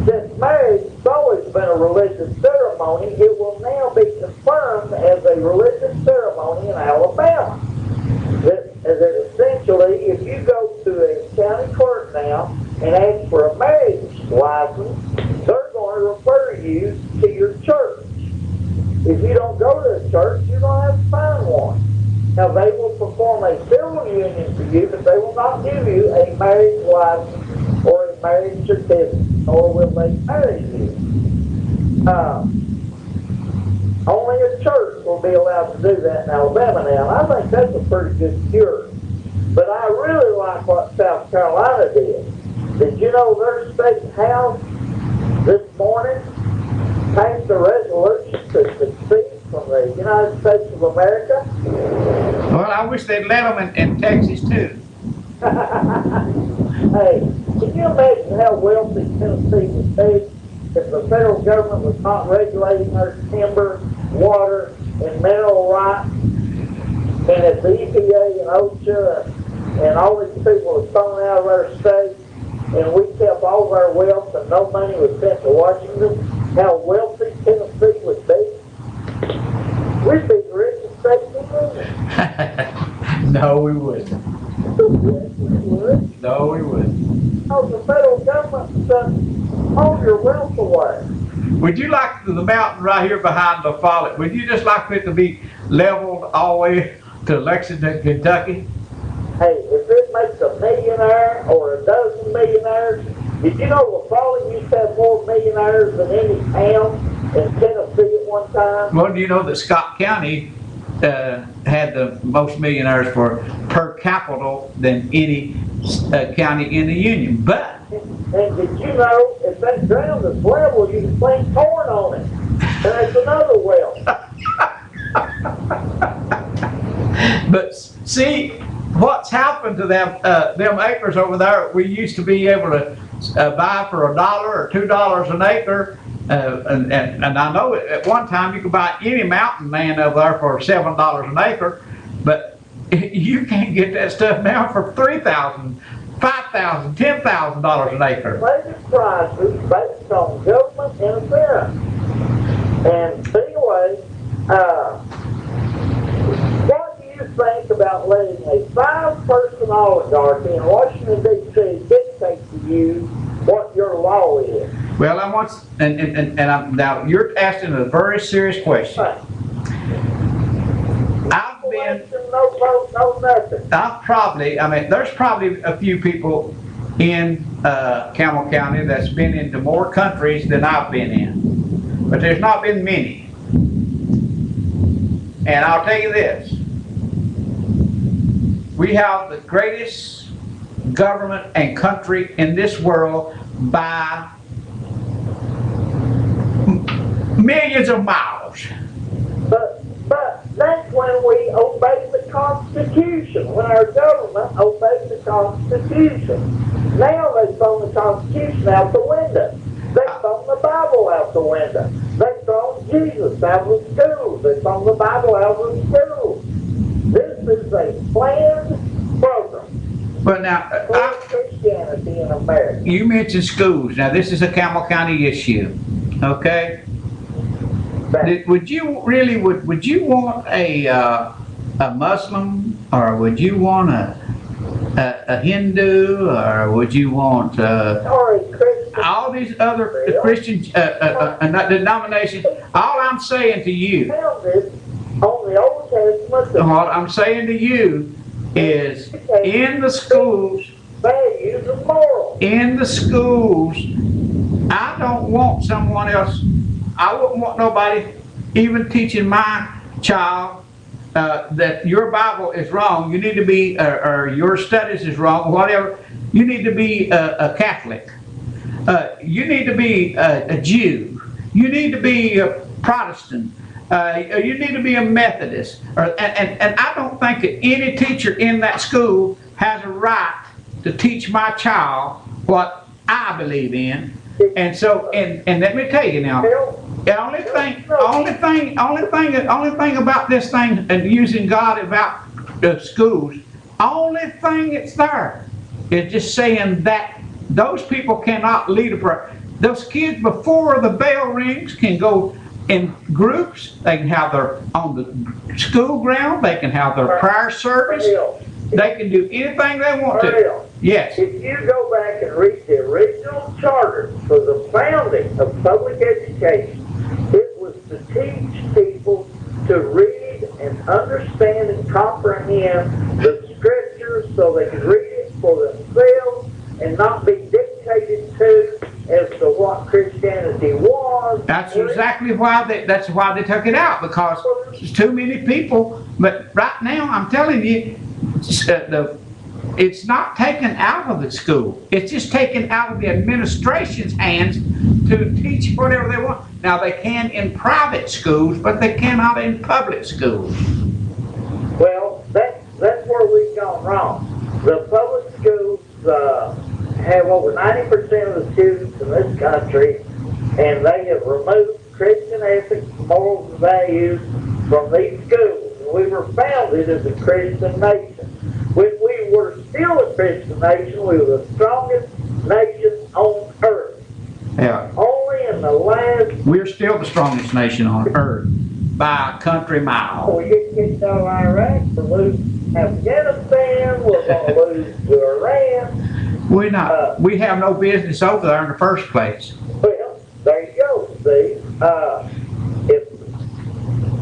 since marriage has always been a religious ceremony, it will now be confirmed as a religious ceremony in Alabama. That essentially, if you go to a county clerk now and ask for a marriage license, they're going to refer you to your church. If you don't go to a church, you're going to have to find one. Now, they will perform a civil union for you, but they will not give you a marriage license or a marriage certificate, or will they marry you. Only a church will be allowed to do that in Alabama now, and I think that's a pretty good cure. But I really like what South Carolina did. Did you know their state house this morning passed a resolution to secede from the United States of America? Well, I wish they'd let them in Texas too. Hey, can you imagine how wealthy Tennessee would be if the federal government was not regulating their timber, water, and mineral rights, and if the EPA and OSHA and all these people were thrown out of our state, and we kept all of our wealth and no money was sent to Washington, how wealthy Tennessee would be? We'd be the richest state in the union. No, we wouldn't. Yes, we would. No, we wouldn't. Oh, the federal government doesn't hold your wealth away. Would you like the mountain right here behind the Follett, would you just like it to be leveled all the way to Lexington, Kentucky? Hey, if it makes a millionaire or a dozen millionaires, did you know La Follette used to have more millionaires than any town in Tennessee at one time? Well, do you know that Scott County had the most millionaires per capita than any county in the Union? But and did you know if that ground is level, you can plant corn on it? And that's another well. But see, what's happened to them acres over there? We used to be able to buy for $1 or $2 an acre, and I know at one time you could buy any mountain land over there for $7 an acre, but you can't get that stuff now for $3,000, $5,000, $10,000 an acre. Latest prices based on government interference. And anyway, what do you think about letting a 5-person oligarchy in Washington, D.C. dictate to you what your law is? Well, I want, and I'm, now you're asking a very serious question. I've been, no vote, no nothing. I've probably, I mean, there's probably a few people in Campbell County that's been into more countries than I've been in, but there's not been many. And I'll tell you this, we have the greatest government and country in this world by millions of miles. But that's when we obey the Constitution, when our government obeys the Constitution. Now they've thrown the Constitution out the window. They've thrown the Bible out the window. They've thrown Jesus out of the schools. They've thrown the Bible out of the schools. This is a planned program. But now, for Christianity in America. You mentioned schools. Now, this is a Campbell County issue, okay? Would you really would you want a Muslim, or would you want a Hindu, or would you want all these other Christian denominations? All I'm saying to you, what I'm saying to you is, in the schools, I don't want someone else. I wouldn't want nobody even teaching my child that your Bible is wrong. You need to be, or your studies is wrong, whatever. You need to be a Catholic. You need to be a Jew. You need to be a Protestant. You need to be a Methodist. And I don't think that any teacher in that school has a right to teach my child what I believe in. And so, and let me tell you now, the only thing about this thing and using God about schools, only thing that's there is just saying that those people cannot lead a prayer. Those kids, before the bell rings, can go in groups. They can have their on the school ground. They can have their prayer service. They can do anything they want to. Yes. If you go back and read the original charter for the founding of public education, it was to teach people to read and understand and comprehend the scriptures so they could read it for themselves and not be dictated to as to what Christianity was. That's exactly why that's why they took it out, because there's too many people. But right now, I'm telling you, it's not taken out of the school. It's just taken out of the administration's hands to teach whatever they want. Now, they can in private schools, but they cannot in public schools. Well, that's where we've gone wrong. The public schools have over 90% of the students in this country, and they have removed Christian ethics, morals, and values from these schools. And we were founded as a Christian nation. When we were still a Christian nation, we were the strongest nation on earth. Yeah. Only in the last... We're still the strongest nation on earth by a country mile. We get kicked out of Iraq, we're losing Afghanistan, we're going to lose to Iran. We're not. We have no business over there in the first place. Well, there you go, see.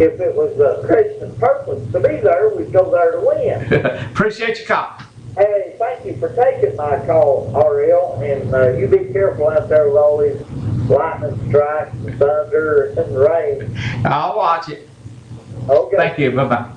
If it was a Christian purpose to be there, we'd go there to win. Appreciate your call. Hey, thank you for taking my call, RL, and you be careful out there with all these lightning strikes and thunder and rain. I'll watch it. Okay. Thank you. Bye-bye.